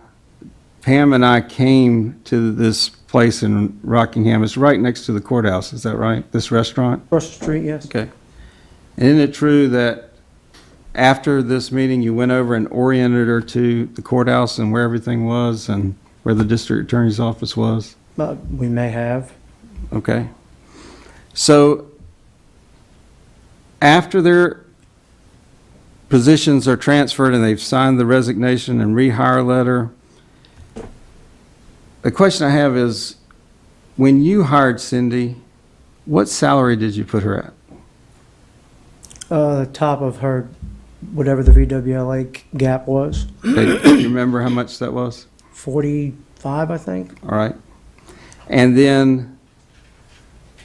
Pam and I came to this place in Rockingham, it's right next to the courthouse, is that right? This restaurant? Across the street, yes. Okay. And isn't it true that after this meeting, you went over and oriented her to the courthouse and where everything was and where the district attorney's office was? We may have. Okay. So after their positions are transferred and they've signed the resignation and rehire letter, the question I have is, when you hired Cindy, what salary did you put her at? The top of her, whatever the VWLA gap was, Okay, do you remember how much that was? 45, I think. All right. And then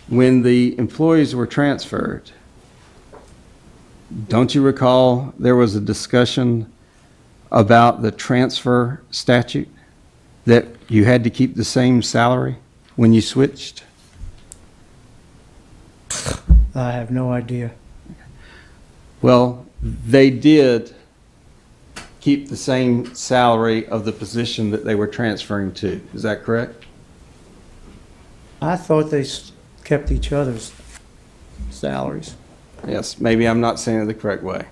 when the employees were transferred, don't you recall there was a discussion about the transfer statute, that you had to keep the same salary when you switched? I have no idea. Well, they did keep the same salary of the position that they were transferring to. Is that correct? I thought they kept each other's salaries. Yes, maybe I'm not saying it the correct way.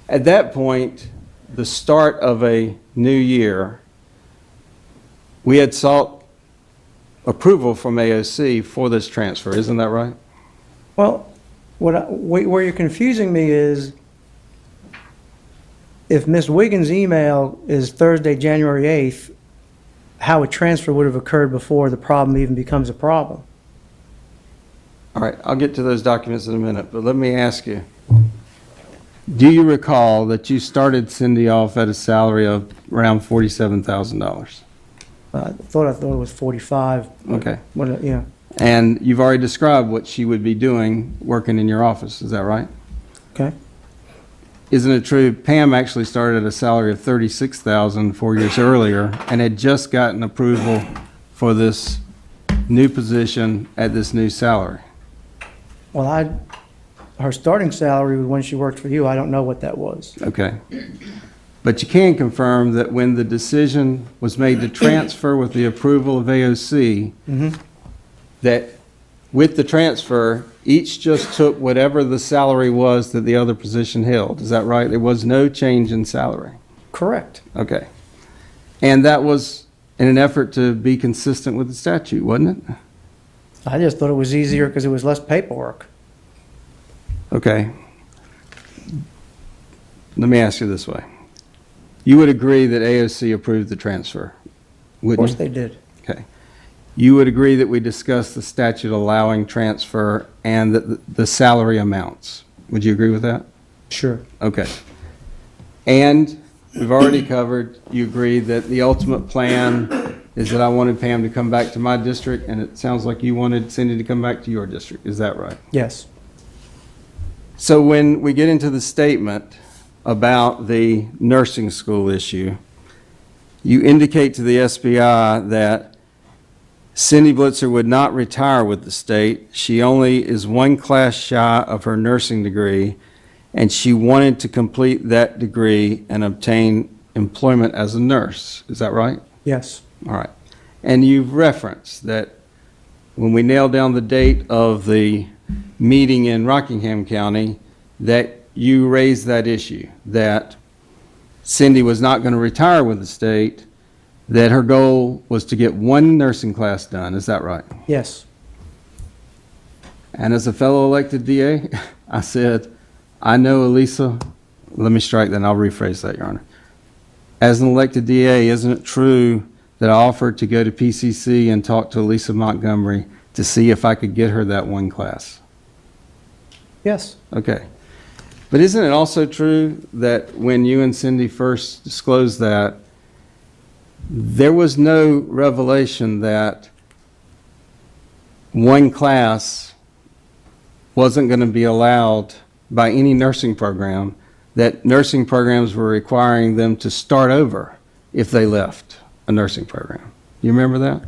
At that point, the start of a new year, we had sought approval from AOC for this transfer. Isn't that right? Well, where you're confusing me is if Ms. Wiggins' email is Thursday, January 8th, how a transfer would have occurred before the problem even becomes a problem. All right, I'll get to those documents in a minute, but let me ask you. Do you recall that you started Cindy off at a salary of around $47,000? I thought it was 45. Okay. Yeah. And you've already described what she would be doing working in your office, is that right? Okay. Isn't it true, Pam actually started at a salary of $36,000 4 years earlier and had just gotten approval for this new position at this new salary? Well, her starting salary when she worked for you, I don't know what that was. Okay. But you can confirm that when the decision was made to transfer with the approval of AOC, that with the transfer, each just took whatever the salary was that the other position held. Is that right? There was no change in salary. Correct. Okay. And that was in an effort to be consistent with the statute, wasn't it? I just thought it was easier because it was less paperwork. Okay. Let me ask you this way. You would agree that AOC approved the transfer? Of course Wouldn't they did. you? Okay. You would agree that we discussed the statute allowing transfer and the salary amounts. Would you agree with that? Sure. Okay. And we've already covered, you agree that the ultimate plan is that I wanted Pam to come back to my district, and it sounds like you wanted Cindy to come back to your district. Is that right? Yes. So when we get into the statement about the nursing school issue, you indicate to the SBI that Cindy Blitzer would not retire with the state. She only is one class shy of her nursing degree, and she wanted to complete that degree and obtain employment as a nurse. Is that right? Yes. All right. And you've referenced that when we nailed down the date of the meeting in Rockingham County, that you raised that issue, that Cindy was not going to retire with the state, that her goal was to get one nursing class done. Is that right? Yes. And as a fellow elected DA, I said, I know Elisa, let me strike that and I'll rephrase that, Your Honor. As an elected DA, isn't it true that I offered to go to PCC and talk to Elisa Montgomery to see if I could get her that one class? Yes. Okay. But isn't it also true that when you and Cindy first disclosed that, there was no revelation that one class wasn't going to be allowed by any nursing program, that nursing programs were requiring them to start over if they left a nursing program? You remember that?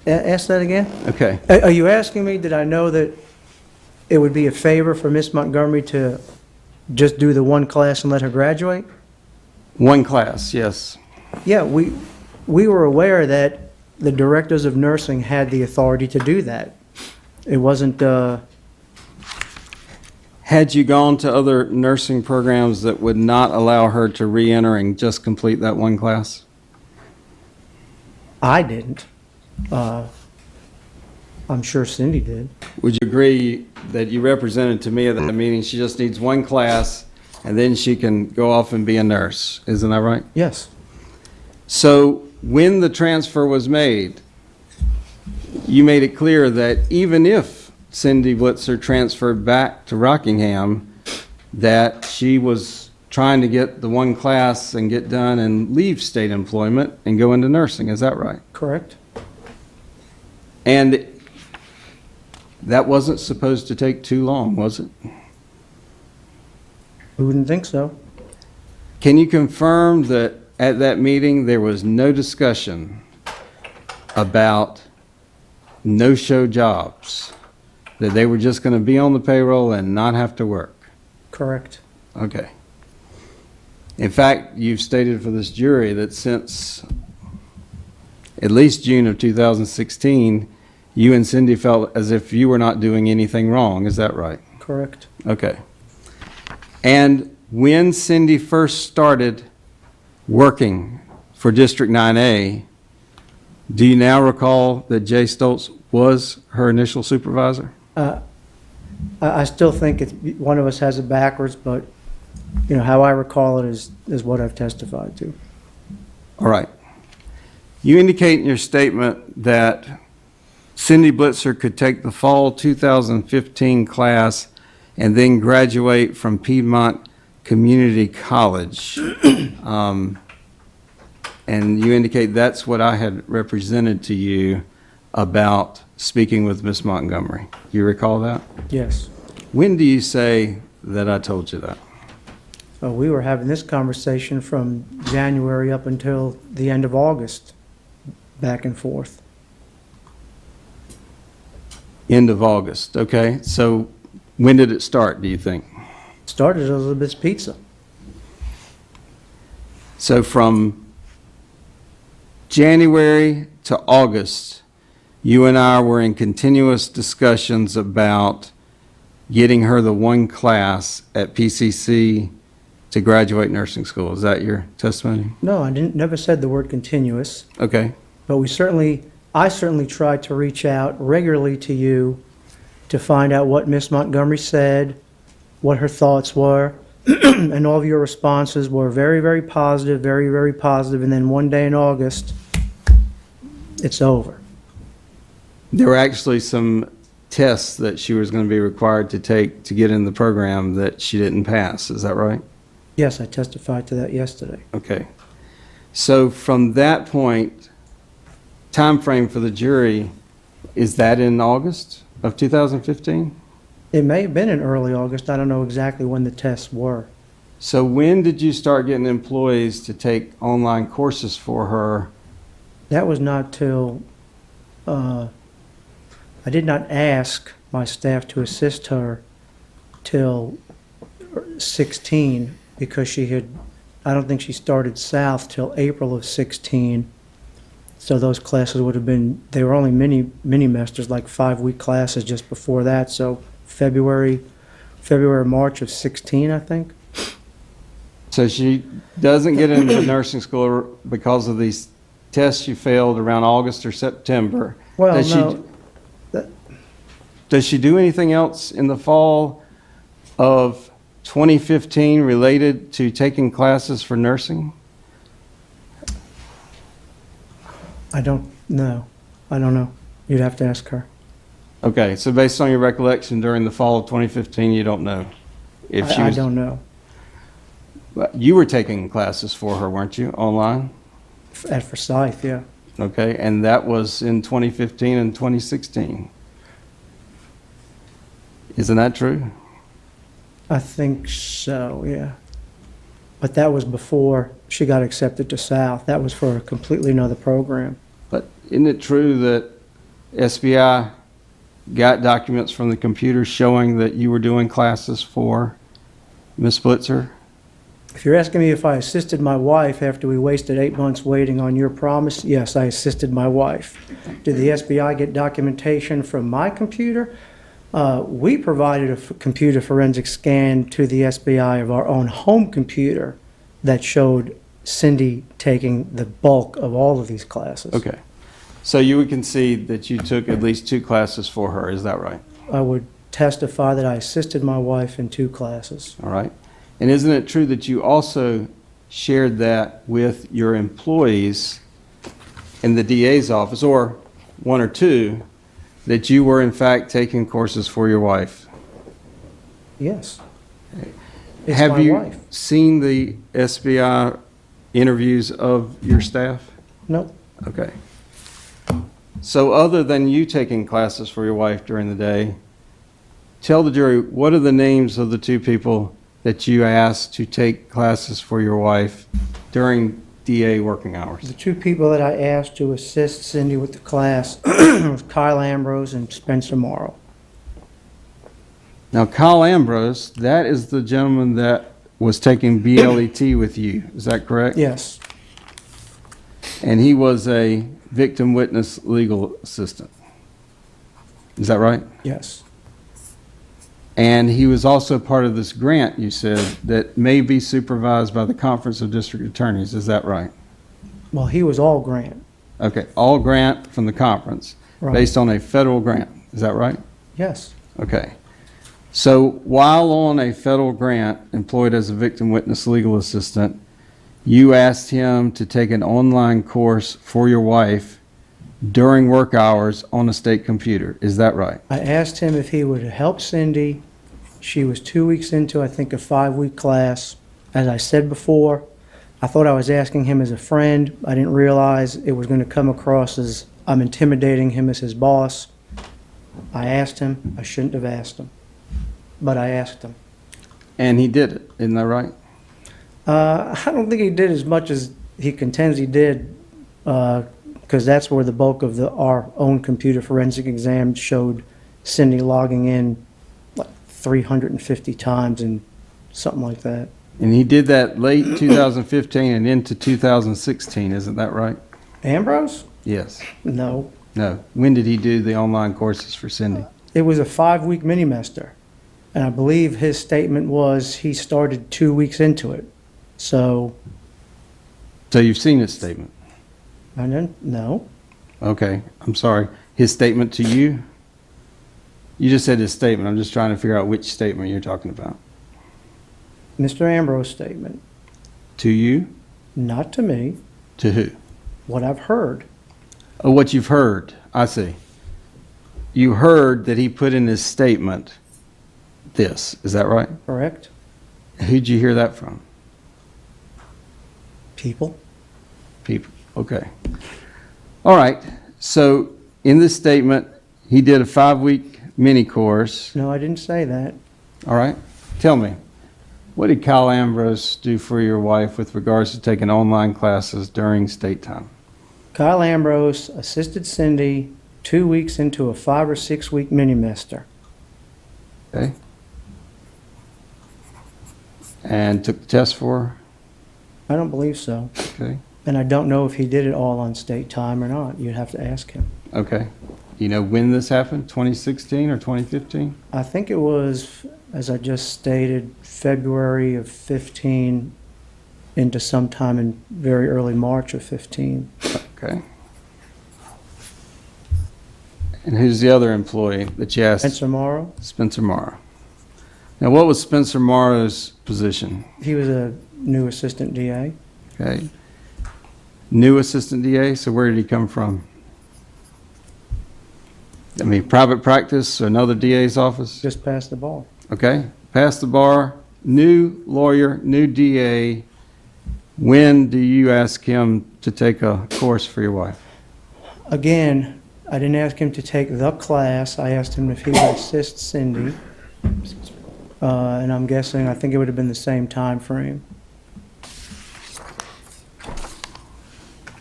Ask that again? Okay. Are you asking me, did I know that it would be a favor for Miss Montgomery to just do the one class and let her graduate? One class, yes. Yeah, we were aware that the directors of nursing had the authority to do that. It wasn't, Had you gone to other nursing programs that would not allow her to re-enter and just complete that one class? I didn't. I'm sure Cindy did. Would you agree that you represented to me at that meeting, she just needs one class and then she can go off and be a nurse? Isn't that right? Yes. So when the transfer was made, you made it clear that even if Cindy Blitzer transferred back to Rockingham, that she was trying to get the one class and get done and leave state employment and go into nursing. Is that right? Correct. And that wasn't supposed to take too long, was it? Who wouldn't think so? Can you confirm that at that meeting there was no discussion about no-show jobs, that they were just going to be on the payroll and not have to work? Correct. Okay. In fact, you've stated for this jury that since at least June of 2016, you and Cindy felt as if you were not doing anything wrong. Is that right? Correct. Okay. And when Cindy first started working for District 9A, do you now recall that Jay Stoltz was her initial supervisor? I still think one of us has it backwards, but you know how I recall it is what I've testified to. All right. You indicate in your statement that Cindy Blitzer could take the fall 2015 class and then graduate from Piedmont Community College. And you indicate that's what I had represented to you about speaking with Miss Montgomery. You recall that? Yes. When do you say that I told you that? We were having this conversation from January up until the end of August, back and forth. End of August, okay. So when did it start, do you think? Started at Elizabeth's Pizza. So from January to August, you and I were in continuous discussions about getting her the one class at PCC to graduate nursing school. Is that your testimony? No, I never said the word continuous, Okay. but I certainly tried to reach out regularly to you to find out what Miss Montgomery said, what her thoughts were, and all of your responses were very, very positive, very, very positive, and then one day in August, it's over. There were actually some tests that she was going to be required to take to get in the program that she didn't pass. Is that right? Yes, I testified to that yesterday. Okay. So from that point, time frame for the jury, is that in August of 2015? It may have been in early August. I don't know exactly when the tests were. So when did you start getting employees to take online courses for her? That was not till, I did not ask my staff to assist her till 16 because she had, I don't think she started South till April of 16. So those classes would have been, they were only mini masters, like 5-week classes just before that. So February, March of 16, I think. So she doesn't get into nursing school because of these tests you failed around August or September. Well, Does no. Does she do anything else in the fall of 2015 related to taking classes for nursing? I don't know. I don't know. You'd have to ask her. Okay, so based on your recollection during the fall of 2015, you don't know if she I was. don't know. But you were taking classes for her, weren't you, online? At Forsyth, yeah. Okay, and that was in 2015 and 2016. Isn't that true? I think so, yeah. But that was before she got accepted to South. That was for a completely another program. But isn't it true that SBI got documents from the computer showing that you were doing classes for Ms. Blitzer? If you're asking me if I assisted my wife after we wasted 8 months waiting on your promise, yes, I assisted my wife. Did the SBI get documentation from my computer? We provided a computer forensic scan to the SBI of our own home computer that showed Cindy taking the bulk of all of these classes. Okay. So you would concede that you took at least 2 classes for her, is that right? I would testify that I assisted my wife in 2 classes. All right. And isn't it true that you also shared that with your employees in the DA's office, or 1 or 2, that you were in fact taking courses for your wife? Yes. It's Have my you wife. seen the SBI interviews of your staff? Nope. Okay. So other than you taking classes for your wife during the day, tell the jury, what are the names of the 2 people that you asked to take classes for your wife during DA working hours? The 2 people that I asked to assist Cindy with the class was Kyle Ambrose and Spencer Morrow. Now, Kyle Ambrose, that is the gentleman that was taking BLET with you. Is that correct? Yes. And he was a victim witness legal assistant. Is that right? Yes. And he was also part of this grant, you said, that may be supervised by the Conference of District Attorneys. Is that right? Well, he was all grant. Okay, all grant from the conference, Right. based on a federal grant. Is that right? Yes. Okay. So while on a federal grant, employed as a victim witness legal assistant, you asked him to take an online course for your wife during work hours on a state computer. Is that right? I asked him if he would help Cindy. She was 2 weeks into, I think, a 5-week class. As I said before, I thought I was asking him as a friend. I didn't realize it was going to come across as I'm intimidating him as his boss. I asked him. I shouldn't have asked him, but I asked him. And he did it. Isn't that right? I don't think he did as much as he contends he did, because that's where the bulk of our own computer forensic exam showed Cindy logging in like 350 times and something like that. And he did that late 2015 and into 2016. Isn't that right? Ambrose? Yes. No. No. When did he do the online courses for Cindy? It was a 5-week mini-mester. And I believe his statement was he started 2 weeks into it. So, So you've seen his statement. I didn't, no. Okay. I'm sorry. His statement to you? You just said his statement. I'm just trying to figure out which statement you're talking about. Mr. Ambrose's statement, To you? not to me, To who? what I've heard. Oh, what you've heard. I see. You heard that he put in his statement this. Is that right? Correct? Who'd you hear that from? People? People. Okay. All right. So in this statement, he did a 5-week mini course. No, I didn't say that. All right. Tell me, what did Kyle Ambrose do for your wife with regards to taking online classes during state time? Kyle Ambrose assisted Cindy 2 weeks into a 5 or 6 week mini-master. Okay. And took the test for her? I don't believe so. Okay. And I don't know if he did it all on state time or not. You'd have to ask him. Okay. You know when this happened? 2016 or 2015? I think it was, as I just stated, February of 15 into sometime in very early March of 15. Okay. And who's the other employee that you asked? Spencer Morrow, Spencer Morrow. Now, what was Spencer Morrow's position? he was a new assistant DA. Okay. New assistant DA, so where did he come from? I mean, private practice, another DA's office? Just passed the ball. Okay. Passed the bar, new lawyer, new DA. When do you ask him to take a course for your wife? Again, I didn't ask him to take the class. I asked him if he would assist Cindy. And I'm guessing, I think it would have been the same time frame.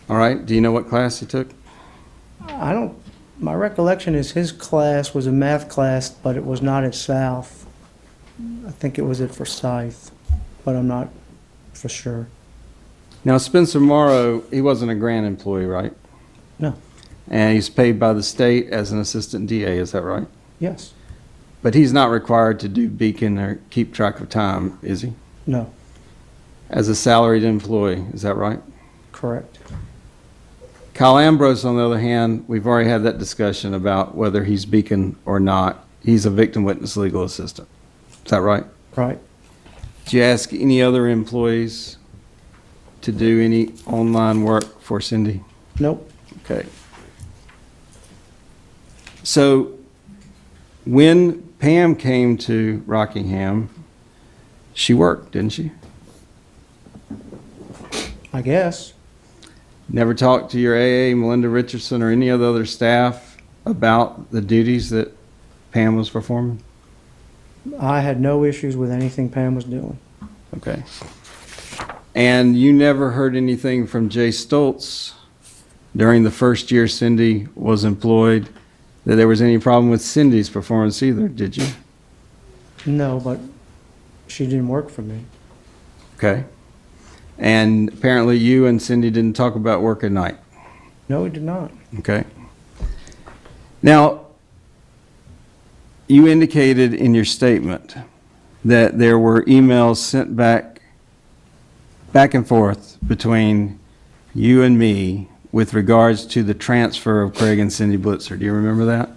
All right. Do you know what class he took? I don't, my recollection is his class was a math class, but it was not at South. I think it was at Forsyth, but I'm not for sure. Now, Spencer Morrow, he wasn't a grant employee, right? No. And he's paid by the state as an assistant DA, is that right? Yes. But he's not required to do beacon or keep track of time, is he? No. As a salaried employee, is that right? Correct. Kyle Ambrose, on the other hand, we've already had that discussion about whether he's beacon or not. He's a victim witness legal assistant. Is that right? Right. Did you ask any other employees to do any online work for Cindy? Nope. Okay. So when Pam came to Rockingham, she worked, didn't she? I guess. Never talked to your AA, Melinda Richardson, or any of the other staff about the duties that Pam was performing? I had no issues with anything Pam was doing. Okay. And you never heard anything from Jay Stoltz during the first year Cindy was employed that there was any problem with Cindy's performance either, did you? No, but she didn't work for me. Okay. And apparently you and Cindy didn't talk about work at night. No, we did not. Okay. Now, you indicated in your statement that there were emails sent back and forth between you and me with regards to the transfer of Craig and Cindy Blitzer. Do you remember that?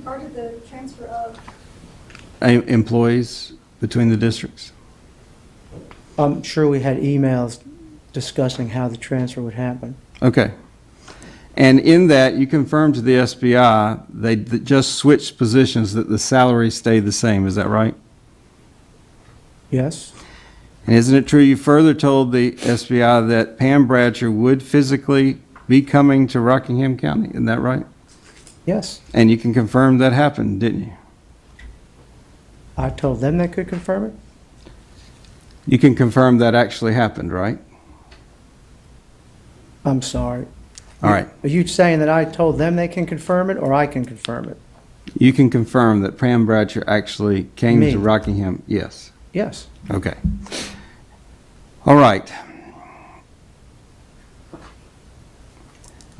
Part of the transfer of, Employees between the districts? I'm sure we had emails discussing how the transfer would happen. Okay. And in that, you confirmed to the SBI they just switched positions, that the salary stayed the same. Is that right? Yes? And isn't it true you further told the SBI that Pam Bradsher would physically be coming to Rockingham County? Isn't that right? Yes. And you can confirm that happened, didn't you? I told them they could confirm it. You can confirm that actually happened, right? I'm sorry. All right. Are you saying that I told them they can confirm it, or I can confirm it? You can confirm that Pam Bradsher actually came Me. to Rockingham. Yes. Yes. Okay. All right. Do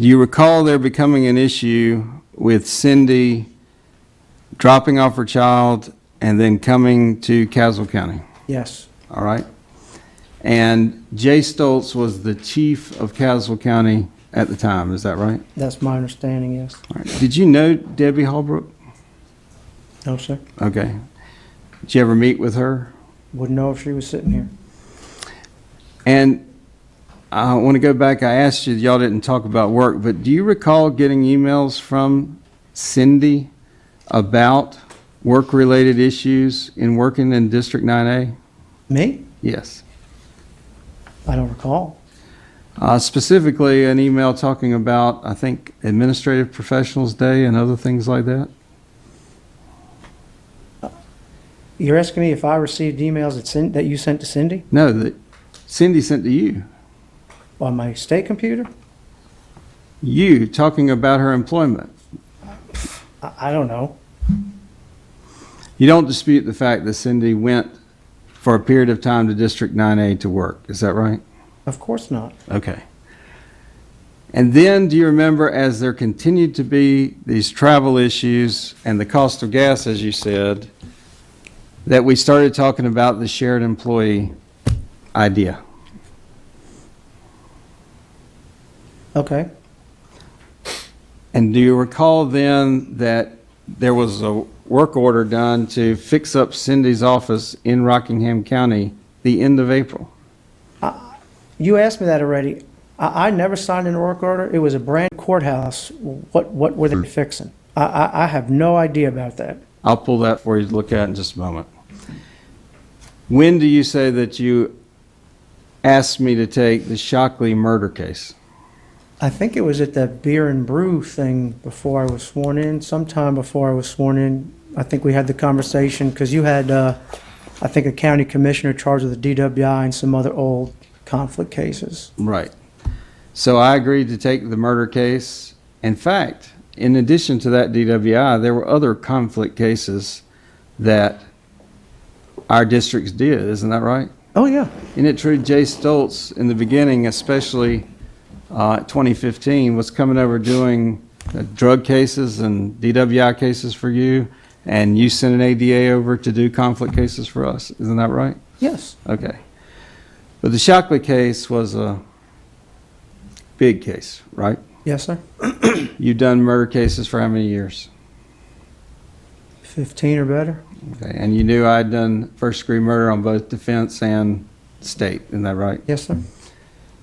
you recall there becoming an issue with Cindy dropping off her child and then coming to Caswell County? Yes. All right. And Jay Stoltz was the chief of Caswell County at the time. Is that right? That's my understanding, yes. All right. Did you know Debbie Holbrook? No, sir. Okay. Did you ever meet with her? Wouldn't know if she was sitting here. And I want to go back. I asked you, y'all didn't talk about work, but do you recall getting emails from Cindy about work-related issues in working in District 9A? Me? Yes. I don't recall. Specifically, an email talking about, I think, Administrative Professionals Day and other things like that? You're asking me if I received emails that you sent to Cindy No, that Cindy sent to you. on my state computer? You talking about her employment. I don't know. You don't dispute the fact that Cindy went for a period of time to District 9A to work. Is that right? Of course not. Okay. And then, do you remember, as there continued to be these travel issues and the cost of gas, as you said, that we started talking about the shared employee idea? Okay. And do you recall then that there was a work order done to fix up Cindy's office in Rockingham County the end of April? You asked me that already. I never signed a work order. It was a brand courthouse. What were they fixing? I have no idea about that. I'll pull that for you to look at in just a moment. When do you say that you asked me to take the Shockley murder case? I think it was at the beer and brew thing before I was sworn in, sometime before I was sworn in. I think we had the conversation because you had, I think, a county commissioner charged with the DWI and some other old conflict cases. Right. So I agreed to take the murder case. In fact, in addition to that DWI, there were other conflict cases that our districts did. Isn't that right? Oh, yeah. Isn't it true Jay Stoltz, in the beginning, especially 2015, was coming over doing drug cases and DWI cases for you, and you sent an ADA over to do conflict cases for us? Isn't that right? Yes. Okay. But the Shockley case was a big case, right? Yes, sir. You've done murder cases for how many years? 15 or better. Okay. And you knew I'd done first-degree murder on both defense and state. Isn't that right? Yes, sir.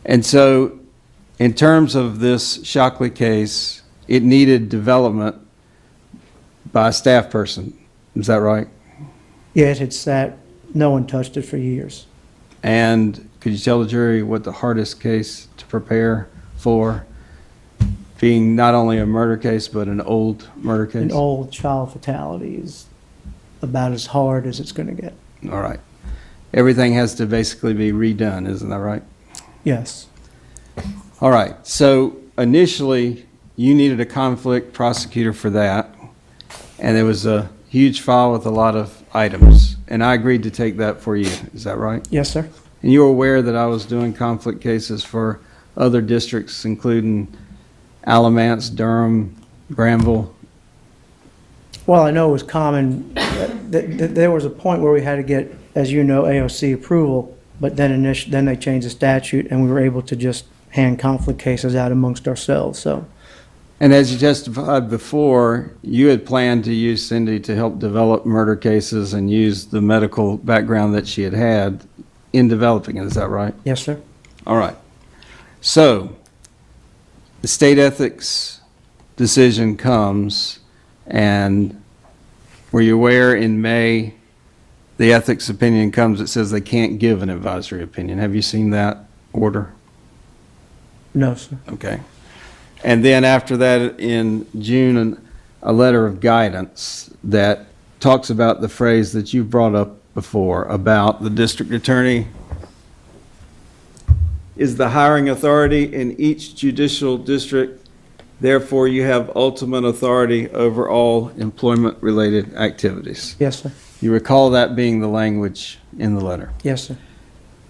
And so, in terms of this Shockley case, it needed development by a staff person. Is that right? Yeah, it had sat. No one touched it for years. And could you tell the jury what the hardest case to prepare for, being not only a murder case, but an old murder case? An old child fatality is about as hard as it's going to get. All right. Everything has to basically be redone, isn't that right? Yes. All right. So initially, you needed a conflict prosecutor for that, and there was a huge file with a lot of items, and I agreed to take that for you. Is that right? Yes, sir. And you were aware that I was doing conflict cases for other districts, including Alamance, Durham, Granville? Well, I know it was common. There was a point where we had to get, as you know, AOC approval, but then they changed the statute, and we were able to just hand conflict cases out amongst ourselves. So, And as you testified before, you had planned to use Cindy to help develop murder cases and use the medical background that she had had in developing it. Is that right? yes, sir. All right. So the state ethics decision comes, and were you aware in May the ethics opinion comes that says they can't give an advisory opinion? Have you seen that order? No, sir. Okay. And then after that, in June, a letter of guidance that talks about the phrase that you brought up before about the district attorney is the hiring authority in each judicial district. Therefore, you have ultimate authority over all employment-related activities. Yes, sir. You recall that being the language in the letter. Yes, sir.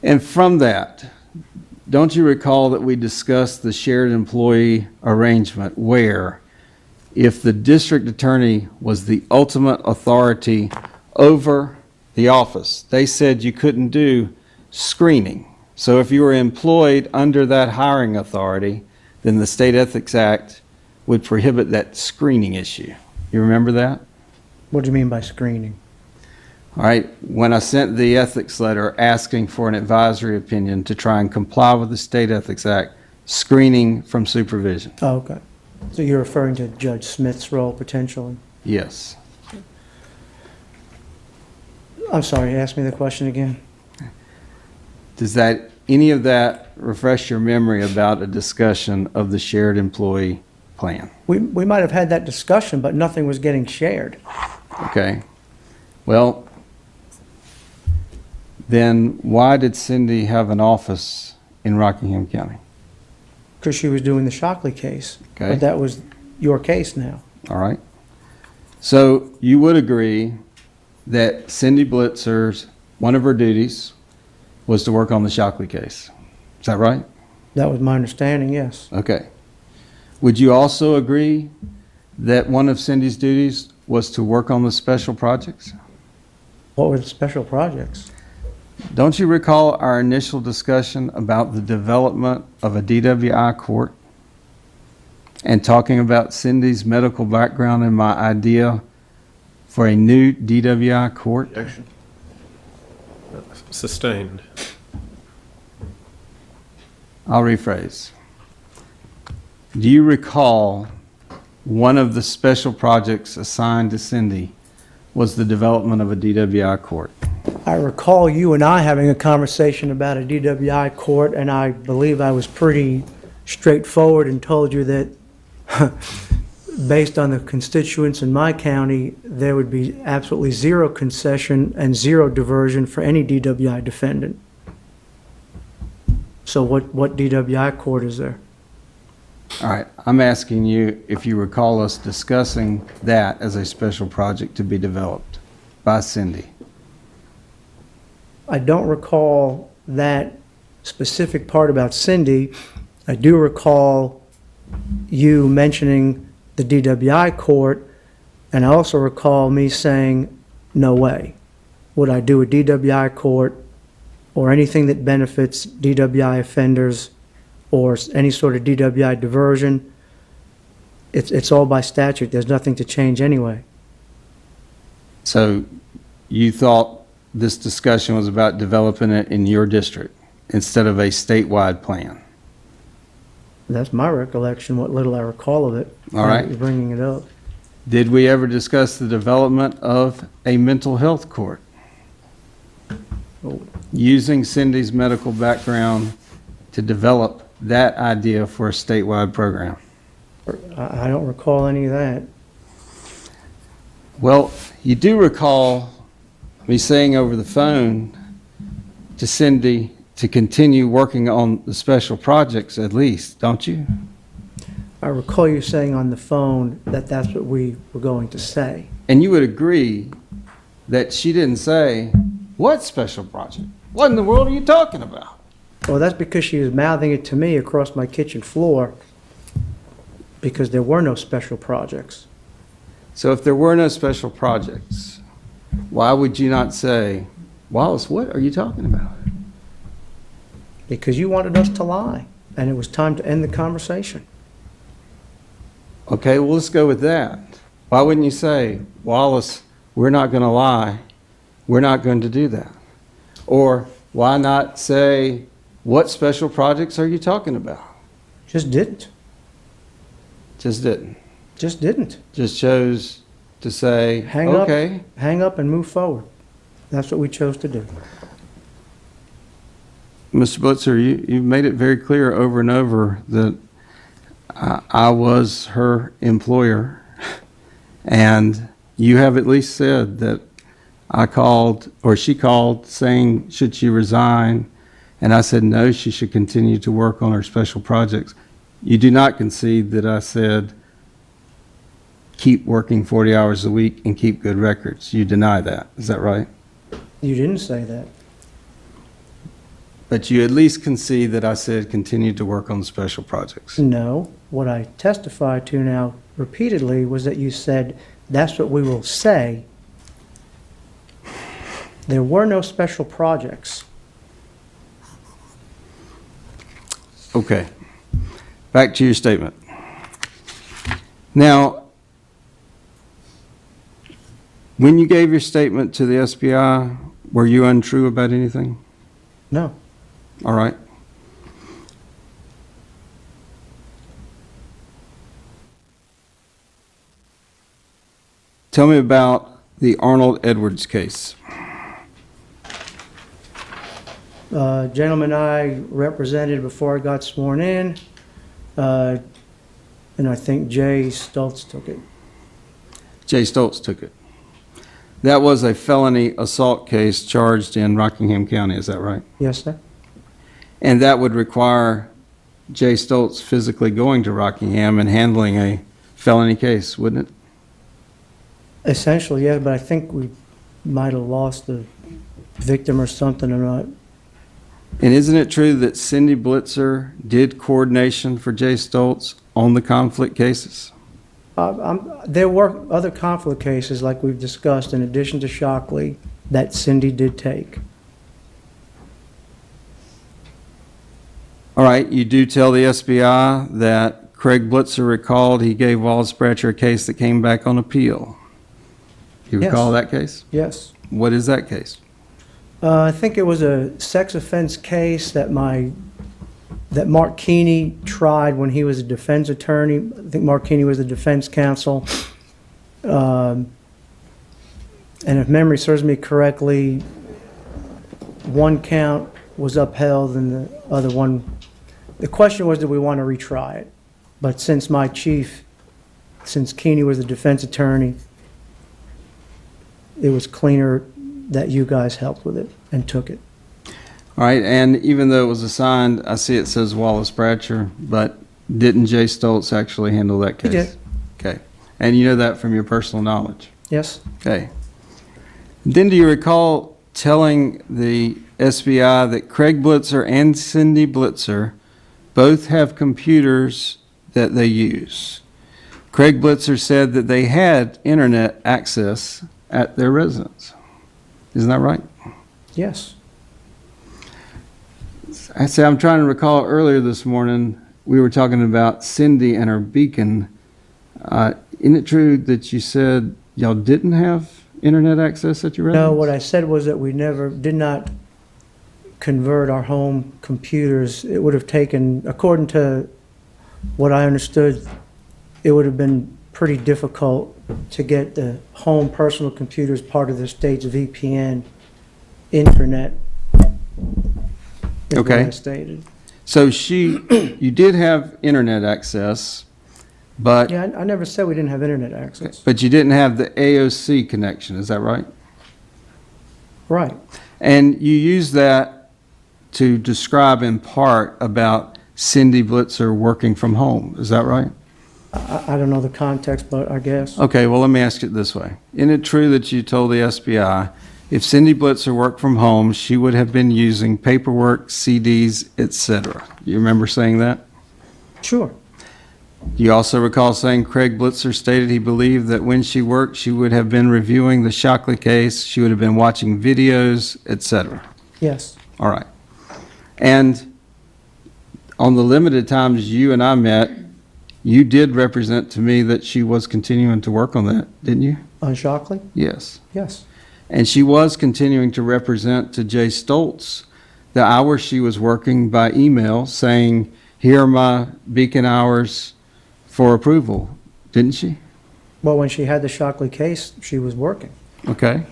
And from that, don't you recall that we discussed the shared employee arrangement where if the district attorney was the ultimate authority over the office, they said you couldn't do screening. So if you were employed under that hiring authority, then the State Ethics Act would prohibit that screening issue. You remember that? What do you mean by screening? All right, when I sent the ethics letter asking for an advisory opinion to try and comply with the State Ethics Act, screening from supervision. Oh, okay. So you're referring to Judge Smith's role potentially? Yes. I'm sorry, ask me the question again. Does that, any of that refresh your memory about a discussion of the shared employee plan? We might have had that discussion, but nothing was getting shared. Okay. Well, then why did Cindy have an office in Rockingham County? Because she was doing the Shockley case. Okay. But that was your case now. All right. So you would agree that Cindy Blitzer's, one of her duties was to work on the Shockley case. Is that right? That was my understanding, yes. Okay. Would you also agree that one of Cindy's duties was to work on the special projects? What were the special projects? Don't you recall our initial discussion about the development of a DWI court and talking about Cindy's medical background and my idea for a new DWI court? Objection. Sustained. I'll rephrase. Do you recall one of the special projects assigned to Cindy was the development of a DWI court? I recall you and I having a conversation about a DWI court, and I believe I was pretty straightforward and told you that based on the constituents in my county, there would be absolutely zero concession and zero diversion for any DWI defendant. So what DWI court is there? All right, I'm asking you if you recall us discussing that as a special project to be developed by Cindy. I don't recall that specific part about Cindy. I do recall you mentioning the DWI court, and I also recall me saying, no way. Would I do a DWI court or anything that benefits DWI offenders or any sort of DWI diversion? It's all by statute. There's nothing to change anyway. So you thought this discussion was about developing it in your district instead of a statewide plan? That's my recollection, what little I recall of it. All right. You're bringing it up. Did we ever discuss the development of a mental health court? Using Cindy's medical background to develop that idea for a statewide program? I don't recall any of that. Well, you do recall me saying over the phone to Cindy to continue working on the special projects at least, don't you? I recall you saying on the phone that that's what we were going to say. And you would agree that she didn't say, what special project? What in the world are you talking about? Well, that's because she was mouthing it to me across my kitchen floor because there were no special projects. So if there were no special projects, why would you not say, Wallace, what are you talking about? Because you wanted us to lie, and it was time to end the conversation. Okay, well, let's go with that. Why wouldn't you say, Wallace, we're not going to lie. We're not going to do that. Or why not say, what special projects are you talking about? Just didn't. Just didn't. Just didn't. Just chose to say, okay. Hang up and move forward. That's what we chose to do. Mr. Blitzer, you've made it very clear over and over that I was her employer, and you have at least said that I called, or she called, saying should she resign, and I said no, she should continue to work on her special projects. You do not concede that I said keep working 40 hours a week and keep good records. You deny that. Is that right? You didn't say that. But you at least concede that I said continue to work on the special projects. No. What I testified to now repeatedly was that you said that's what we will say. There were no special projects. Okay. Back to your statement. Now, When you gave your statement to the SBI, were you untrue about anything? No. All right. Tell me about the Arnold Edwards case. Gentleman I represented before I got sworn in, and I think Jay Stoltz took it. Jay Stoltz took it. That was a felony assault case charged in Rockingham County, is that right? Yes, sir? And that would require Jay Stoltz physically going to Rockingham and handling a felony case, wouldn't it? Essentially, yeah, but I think we might have lost the victim or something or not. And isn't it true that Cindy Blitzer did coordination for Jay Stoltz on the conflict cases? There were other conflict cases, like we've discussed, in addition to Shockley, that Cindy did take. All right, you do tell the SBI that Craig Blitzer recalled he gave Wallace Bradsher a case that came back on appeal. You Yes. recall that case? Yes. What is that case? I think it was a sex offense case that Mark Keeney tried when he was a defense attorney. I think Mark Keeney was the defense counsel. And if memory serves me correctly, one count was upheld and the other one, the question was, do we want to retry it? But since Keeney was the defense attorney, it was cleaner that you guys helped with it and took it. All right, and even though it was assigned, I see it says Wallace Bradsher, but didn't Jay Stoltz actually handle that case? He did. Okay, and you know that from your personal knowledge? Yes? Okay. Then do you recall telling the SBI that Craig Blitzer and Cindy Blitzer both have computers that they use? Craig Blitzer said that they had internet access at their residence. Isn't that right? Yes. I say I'm trying to recall earlier this morning, we were talking about Cindy and her beacon. Isn't it true that you said y'all didn't have internet access at your residence? No, what I said was that we did not convert our home computers. It would have taken, according to what I understood, it would have been pretty difficult to get the home personal computers part of the state's VPN internet. Is what Okay. I stated. So you did have internet access, but Yeah, I never said we didn't have internet access. but you didn't have the AOC connection, is that right? Right. And you use that to describe in part about Cindy Blitzer working from home, is that right? I don't know the context, but I guess. Okay, well, let me ask it this way. Isn't it true that you told the SBI if Cindy Blitzer worked from home, she would have been using paperwork, CDs, etc.? You remember saying that? Sure. Do you also recall saying Craig Blitzer stated he believed that when she worked, she would have been reviewing the Shockley case, she would have been watching videos, etc.? Yes. All right. And on the limited times you and I met, you did represent to me that she was continuing to work on that, didn't you? On Shockley? Yes. Yes. And she was continuing to represent to Jay Stoltz the hours she was working by email, saying, here are my beacon hours for approval, didn't she? Well, when she had the Shockley case, she was working. Okay.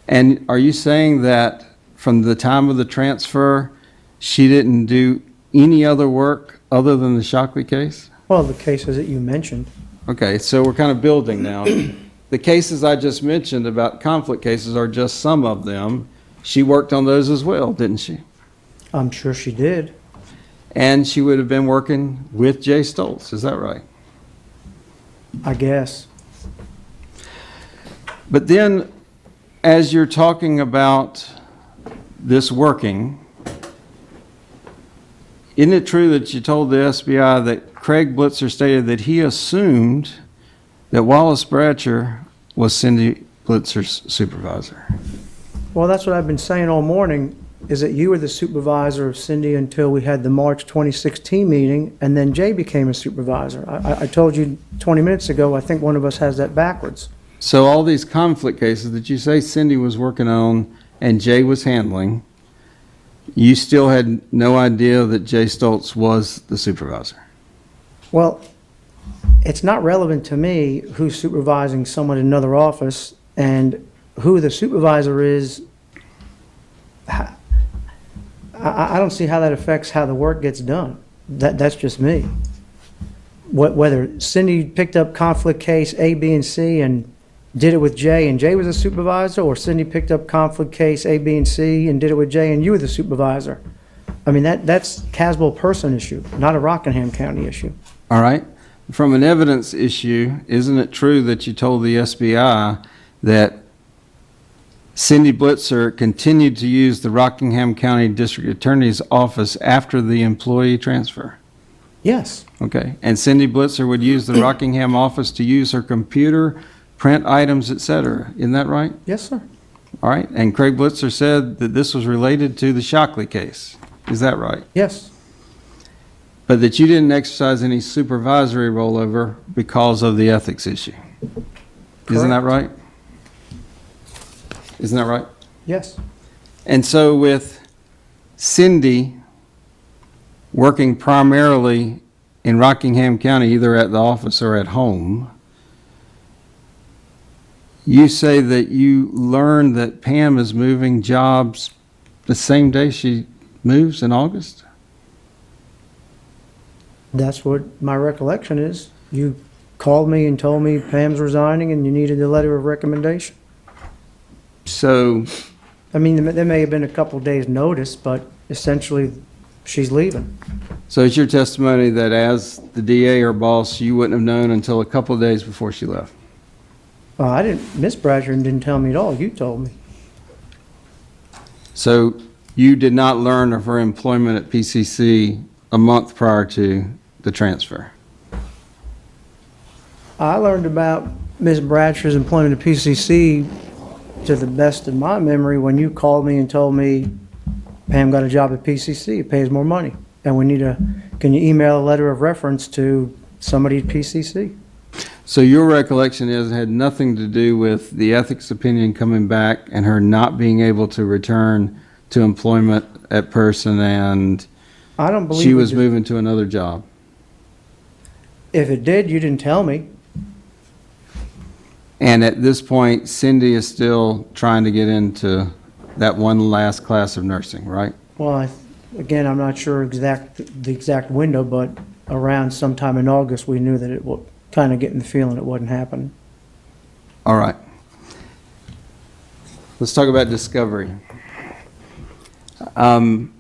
And are you saying that from the time of the transfer, she didn't do any other work other than the Shockley case? Well, the cases that you mentioned. Okay, so we're kind of building now. The cases I just mentioned about conflict cases are just some of them. She worked on those as well, didn't she? I'm sure she did. And she would have been working with Jay Stoltz, is that right? I guess. But then, as you're talking about this working, isn't it true that you told the SBI that Craig Blitzer stated that he assumed that Wallace Bradsher was Cindy Blitzer's supervisor? Well, that's what I've been saying all morning, is that you were the supervisor of Cindy until we had the March 2016 meeting, and then Jay became a supervisor. I told you 20 minutes ago, I think one of us has that backwards. So all these conflict cases that you say Cindy was working on and Jay was handling, you still had no idea that Jay Stoltz was the supervisor? Well, it's not relevant to me who's supervising someone in another office, and who the supervisor is. I don't see how that affects how the work gets done. That's just me. Whether Cindy picked up conflict case A, B, and C and did it with Jay and Jay was a supervisor, or Cindy picked up conflict case A, B, and C and did it with Jay and you were the supervisor. I mean, that's Caswell person issue, not a Rockingham County issue. All right. From an evidence issue, isn't it true that you told the SBI that Cindy Blitzer continued to use the Rockingham County District Attorney's office after the employee transfer? Yes. Okay. And Cindy Blitzer would use the Rockingham office to use her computer, print items, etc. Isn't that right? Yes, sir. All right. And Craig Blitzer said that this was related to the Shockley case. Is that right? Yes. But that you didn't exercise any supervisory rollover because of the ethics issue. Isn't that right? Isn't that right? Yes. And so with Cindy working primarily in Rockingham County, either at the office or at home, you say that you learned that Pam is moving jobs the same day she moves in August? That's what my recollection is. You called me and told me Pam's resigning and you needed a letter of recommendation. So, I mean, there may have been a couple days' notice, but essentially she's leaving. so it's your testimony that as the DA or boss, you wouldn't have known until a couple of days before she left? I didn't, Miss Bradsher didn't tell me at all. You told me. So you did not learn of her employment at PCC a month prior to the transfer? I learned about Miss Bradsher's employment at PCC to the best of my memory when you called me and told me Pam got a job at PCC. It pays more money. And we need can you email a letter of reference to somebody at PCC? So your recollection is it had nothing to do with the ethics opinion coming back and her not being able to return to employment at Person, and I don't believe she was it did. moving to another job? If it did, you didn't tell me. And at this point, Cindy is still trying to get into that one last class of nursing, right? Well, again, I'm not sure the exact window, but around sometime in August, we knew that it was kind of getting the feeling it wasn't happening. All right. Let's talk about discovery.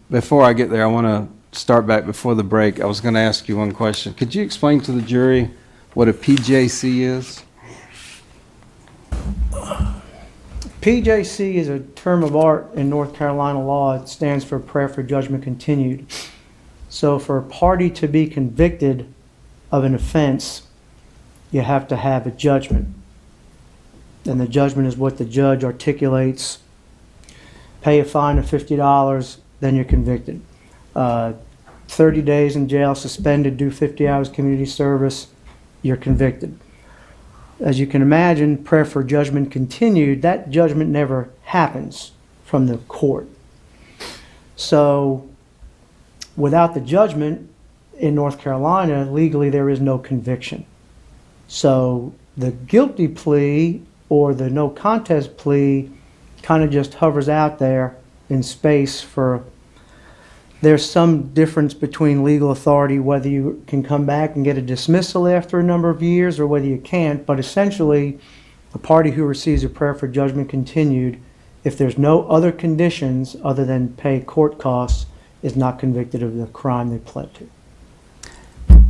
Before I get there, I want to start back before the break. I was going to ask you one question. Could you explain to the jury what a PJC is? PJC is a term of art in North Carolina law. It stands for prayer for judgment continued. So for a party to be convicted of an offense, you have to have a judgment. And the judgment is what the judge articulates. Pay a fine of $50, then you're convicted. 30 days in jail, suspended, do 50 hours community service, you're convicted. As you can imagine, prayer for judgment continued, that judgment never happens from the court. So without the judgment in North Carolina, legally there is no conviction. So the guilty plea or the no contest plea kind of just hovers out there in space for, there's some difference between legal authority, whether you can come back and get a dismissal after a number of years or whether you can't, but essentially a party who receives a prayer for judgment continued, if there's no other conditions other than pay court costs, is not convicted of the crime they pled to.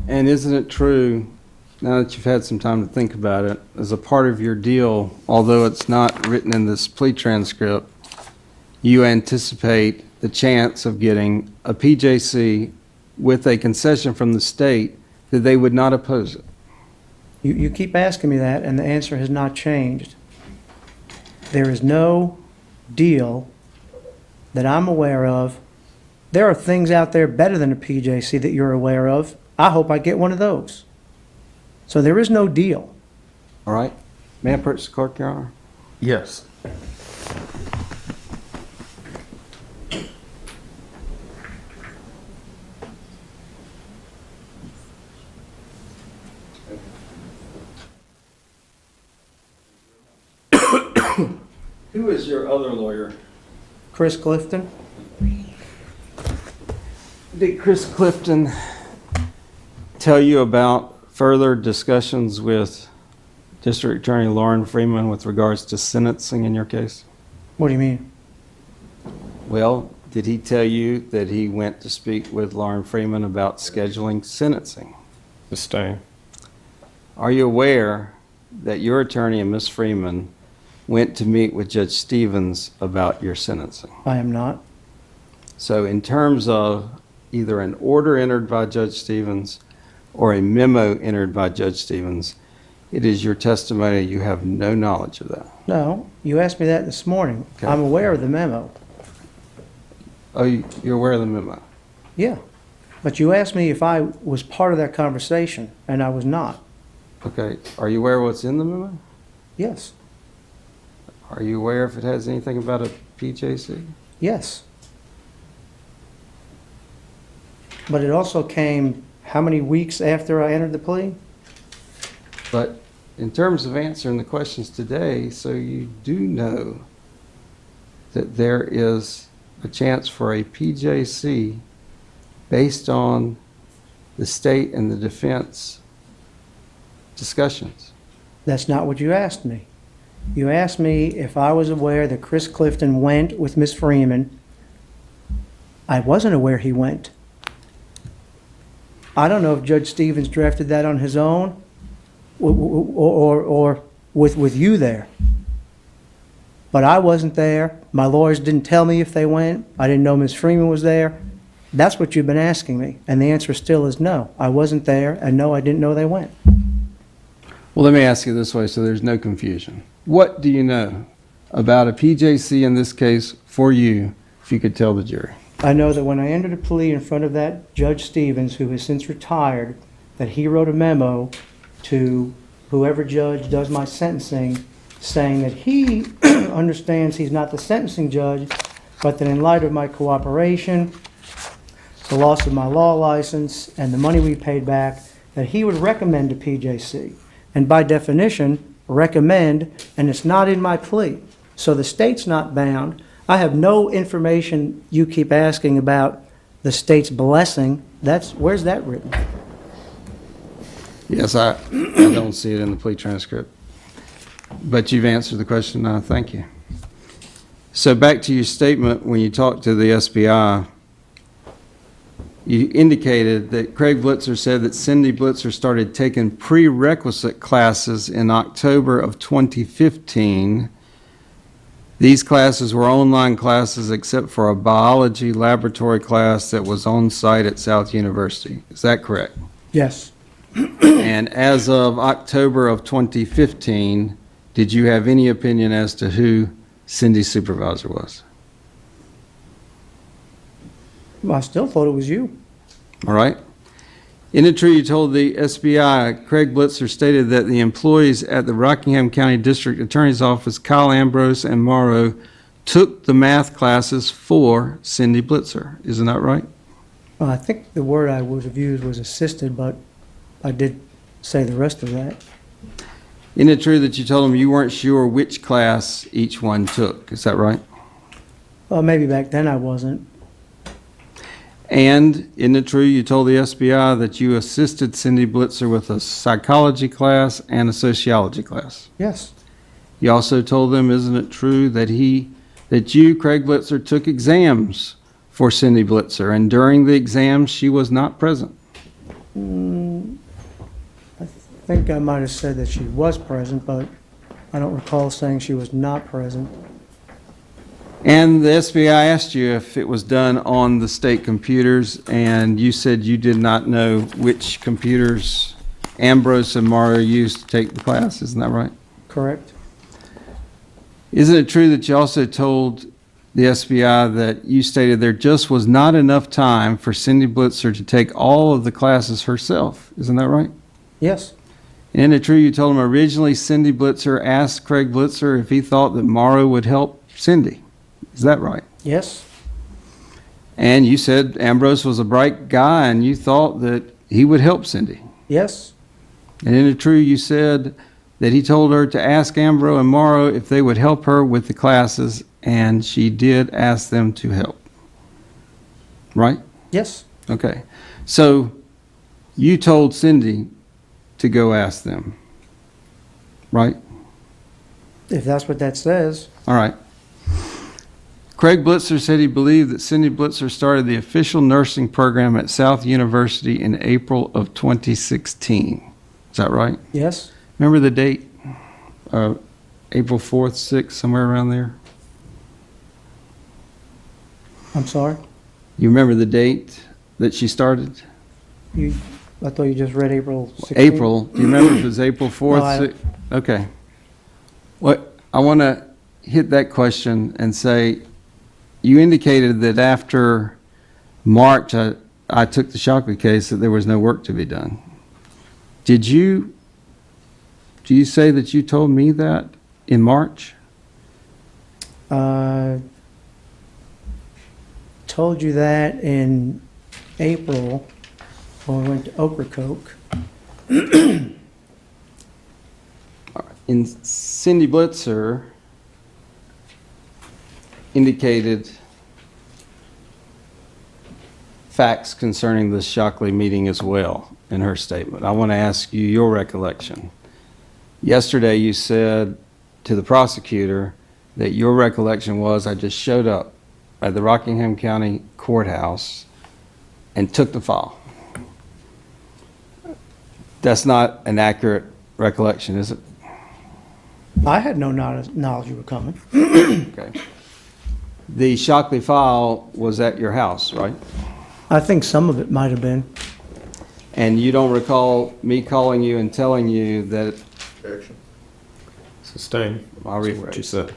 And isn't it true, now that you've had some time to think about it, as a part of your deal, although it's not written in this plea transcript, you anticipate the chance of getting a PJC with a concession from the state that they would not oppose it? You keep asking me that, and the answer has not changed. There is no deal that I'm aware of. There are things out there better than a PJC that you're aware of. I hope I get one of those. So there is no deal. All right? May I approach the clerk, Your Honor? Yes. Who is your other lawyer? Chris Clifton? Did Chris Clifton tell you about further discussions with District Attorney Lauren Freeman with regards to sentencing in your case? What do you mean? Well, did he tell you that he went to speak with Lauren Freeman about scheduling sentencing? Sustain. Are you aware that your attorney and Ms. Freeman went to meet with Judge Stevens about your sentencing? I am not. So in terms of either an order entered by Judge Stevens or a memo entered by Judge Stevens, it is your testimony you have no knowledge of that. No, you asked me that this morning. Okay. I'm aware of the memo. Oh, you're aware of the memo? Yeah. But you asked me if I was part of that conversation, and I was not. Okay. Are you aware of what's in the memo? Yes. Are you aware if it has anything about a PJC? Yes. But it also came how many weeks after I entered the plea? But in terms of answering the questions today, so you do know that there is a chance for a PJC based on the state and the defense discussions. That's not what you asked me. You asked me if I was aware that Chris Clifton went with Miss Freeman. I wasn't aware he went. I don't know if Judge Stevens drafted that on his own or with you there. But I wasn't there. My lawyers didn't tell me if they went. I didn't know Ms. Freeman was there. That's what you've been asking me. And the answer still is no. I wasn't there, and no, I didn't know they went. Well, let me ask you this way so there's no confusion. What do you know about a PJC in this case for you, if you could tell the jury? I know that when I entered a plea in front of that Judge Stevens, who has since retired, that he wrote a memo to whoever judge does my sentencing saying that he understands he's not the sentencing judge, but that in light of my cooperation, the loss of my law license, and the money we paid back, that he would recommend a PJC. And by definition, recommend, and it's not in my plea. So the state's not bound. I have no information you keep asking about the state's blessing. Where's that written? Yes, I don't see it in the plea transcript. But you've answered the question now. Thank you. So back to your statement when you talked to the SBI, you indicated that Craig Blitzer said that Cindy Blitzer started taking prerequisite classes in October of 2015. These classes were online classes except for a biology laboratory class that was on site at South University. Is that correct? Yes. And as of October of 2015, did you have any opinion as to who Cindy's supervisor was? Well, I still thought it was you. All right. In it true, you told the SBI, Craig Blitzer stated that the employees at the Rockingham County District Attorney's Office, Kyle Ambrose and Morrow, took the math classes for Cindy Blitzer. Isn't that right? Well, I think the word I would have used was assisted, but I did say the rest of that. Isn't it true that you told them you weren't sure which class each one took? Is that right? Well, maybe back then I wasn't. And isn't it true you told the SBI that you assisted Cindy Blitzer with a psychology class and a sociology class? Yes. You also told them, isn't it true, that you, Craig Blitzer, took exams for Cindy Blitzer, and during the exams she was not present? I think I might have said that she was present, but I don't recall saying she was not present. And the SBI asked you if it was done on the state computers, and you said you did not know which computers Ambrose and Morrow used to take the class. Isn't that right? Correct. Isn't it true that you also told the SBI that you stated there just was not enough time for Cindy Blitzer to take all of the classes herself? Isn't that right? Yes. Isn't it true you told him originally Cindy Blitzer asked Craig Blitzer if he thought that Morrow would help Cindy? Is that right? Yes, And you said Ambrose was a bright guy and you thought that he would help Cindy. yes, And isn't it true you said that he told her to ask Ambrose and Morrow if they would help her with the classes, and she did ask them to help? Right? yes, Okay. So you told Cindy to go ask them, right? if that's what that says. All right. Craig Blitzer said he believed that Cindy Blitzer started the official nursing program at South University in April of 2016. Is that right? Yes, Remember the date? April 4th, 6th, somewhere around there? I'm sorry. You remember the date that she started? I thought you just read April 16th. April. Do you remember if it was April 4th? No, I don't. Okay. What I want to hit that question and say, you indicated that after March, I took the Shockley case that there was no work to be done. Do you say that you told me that in March? Told you that in April when we went to Ocracoke. In Cindy Blitzer indicated facts concerning the Shockley meeting as well in her statement. I want to ask you your recollection. Yesterday you said to the prosecutor that your recollection was, I just showed up at the Rockingham County Courthouse and took the file. That's not an accurate recollection, is it? I had no knowledge you were coming. Okay. The Shockley file was at your house, right? I think some of it might have been. And you don't recall me calling you and telling you that, Objection. Sustained. I'll That's what you rephrase. said.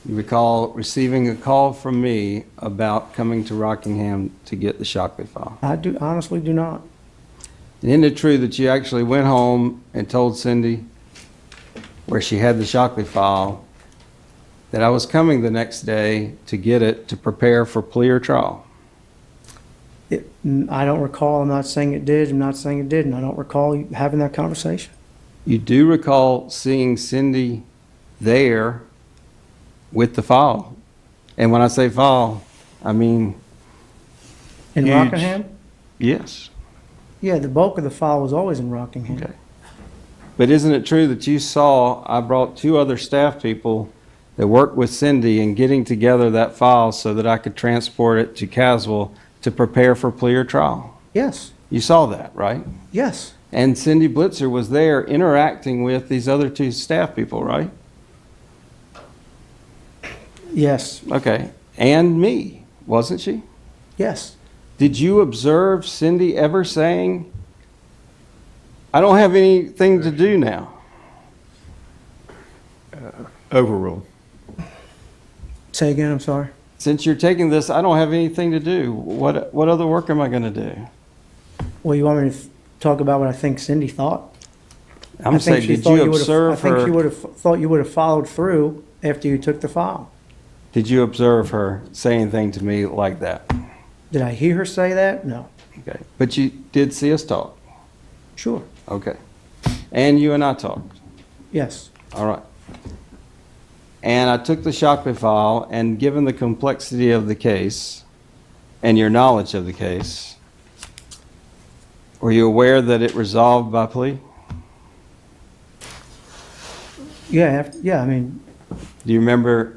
You recall receiving a call from me about coming to Rockingham to get the Shockley file. I honestly do not. And isn't it true that you actually went home and told Cindy, where she had the Shockley file, that I was coming the next day to get it to prepare for plea or trial? I don't recall. I'm not saying it did. I'm not saying it didn't. I don't recall you having that conversation. You do recall seeing Cindy there with the file. And when I say file, I mean, In Huge. Rockingham? yes. Yeah, the bulk of the file was always in Rockingham. Okay. But isn't it true that you saw, I brought 2 other staff people that worked with Cindy in getting together that file so that I could transport it to Caswell to prepare for plea or trial? Yes, You saw that, right? yes, And Cindy Blitzer was there interacting with these other 2 staff people, right? yes, Okay. And me, wasn't she? yes. Did you observe Cindy ever saying, I don't have anything to do now? Overruled. Say again, I'm sorry. Since you're taking this, I don't have anything to do. What other work am I going to do? Well, you want me to talk about what I think Cindy thought? I'm I think saying, she did thought you would've- observe I think she her? would have thought you would have followed through after you took the file. Did you observe her say anything to me like that? Did I hear her say that? No. Okay. But you did see us talk. Sure. Okay. And you and I talked. Yes. All right. And I took the Shockley file, and given the complexity of the case and your knowledge of the case, were you aware that it resolved by plea? Yeah. Yeah. I mean, Do you remember?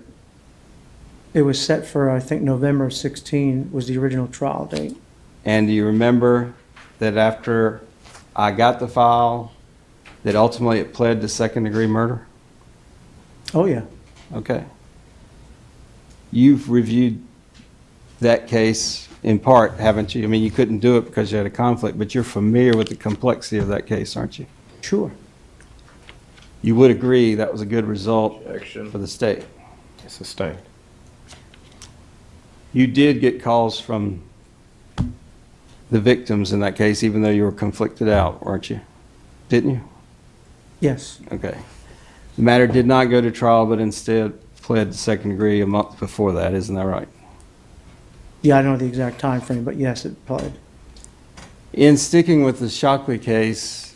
it was set for, I think, November of 16 was the original trial date. And do you remember that after I got the file, that ultimately it pled to second-degree murder? Oh, yeah. Okay. You've reviewed that case in part, haven't you? I mean, you couldn't do it because you had a conflict, but you're familiar with the complexity of that case, aren't you? Sure. You would agree that was a good result Objection. for the state. Sustained. You did get calls from the victims in that case, even though you were conflicted out, weren't you? didn't you? Yes, Okay. The matter did not go to trial, but instead pled to second degree a month before that, isn't that right? yeah, I don't know the exact time frame, but yes, it pled. In sticking with the Shockley case,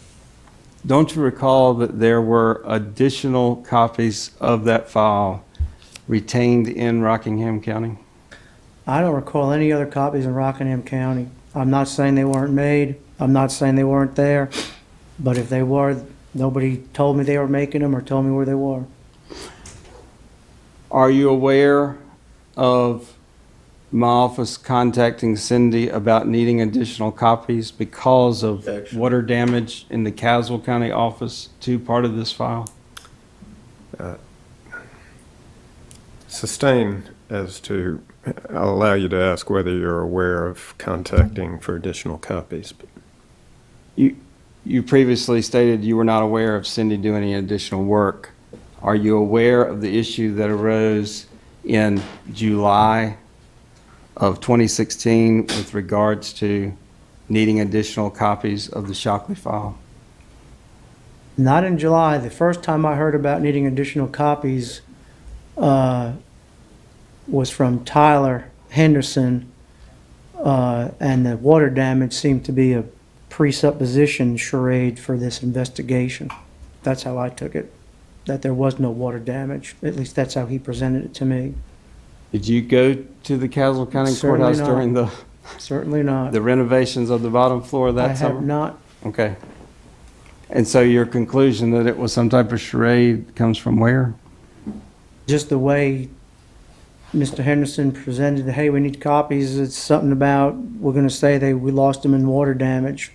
don't you recall that there were additional copies of that file retained in Rockingham County? I don't recall any other copies in Rockingham County. I'm not saying they weren't made. I'm not saying they weren't there. But if they were, nobody told me they were making them or told me where they were. Are you aware of my office contacting Cindy about needing additional copies because of Objection. water damage in the Caswell County office to part of this file? Sustain as to, I'll allow you to ask whether you're aware of contacting for additional copies. You previously stated you were not aware of Cindy doing any additional work. Are you aware of the issue that arose in July of 2016 with regards to needing additional copies of the Shockley file? Not in July. The first time I heard about needing additional copies was from Tyler Henderson, and the water damage seemed to be a presupposition charade for this investigation. That's how I took it, that there was no water damage. At least that's how he presented it to me. Did you go to the Caswell County Certainly Courthouse not. during Certainly not. the renovations of the bottom floor I that summer? have not. Okay. And so your conclusion that it was some type of charade comes from where? Just the way Mr. Henderson presented, hey, we need copies. It's something about, we're going to say we lost them in water damage.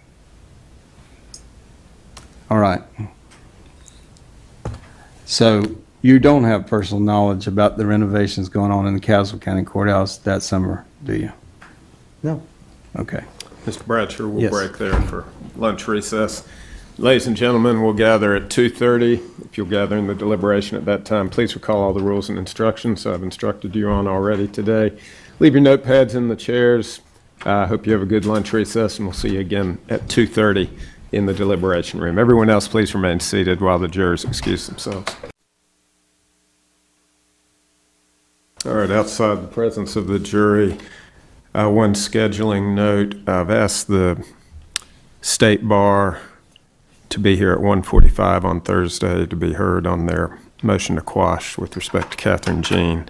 All right. So you don't have personal knowledge about the renovations going on in the Caswell County Courthouse that summer, do you? No. Okay. Mr. Bradsher, we'll Yes. break there for lunch recess. Ladies and gentlemen, we'll gather at 2:30. If you'll gather in the deliberation at that time, please recall all the rules and instructions I've instructed you on already today. Leave your notepads in the chairs. I hope you have a good lunch recess, and we'll see you again at 2:30 in the deliberation room. Everyone else, please remain seated while the jurors excuse themselves. All right, outside the presence of the jury, one scheduling note. I've asked the State Bar to be here at 1:45 on Thursday to be heard on their motion to quash with respect to Catherine Jean.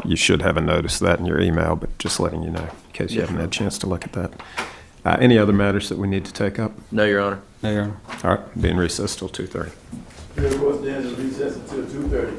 You should have a notice of that in your email, but just letting you know in case you haven't had a chance to look at that. Any other matters that we need to take up? No, Your Honor. Mayor. All right, be in recess till 2:30. Here was then recess until 2:30.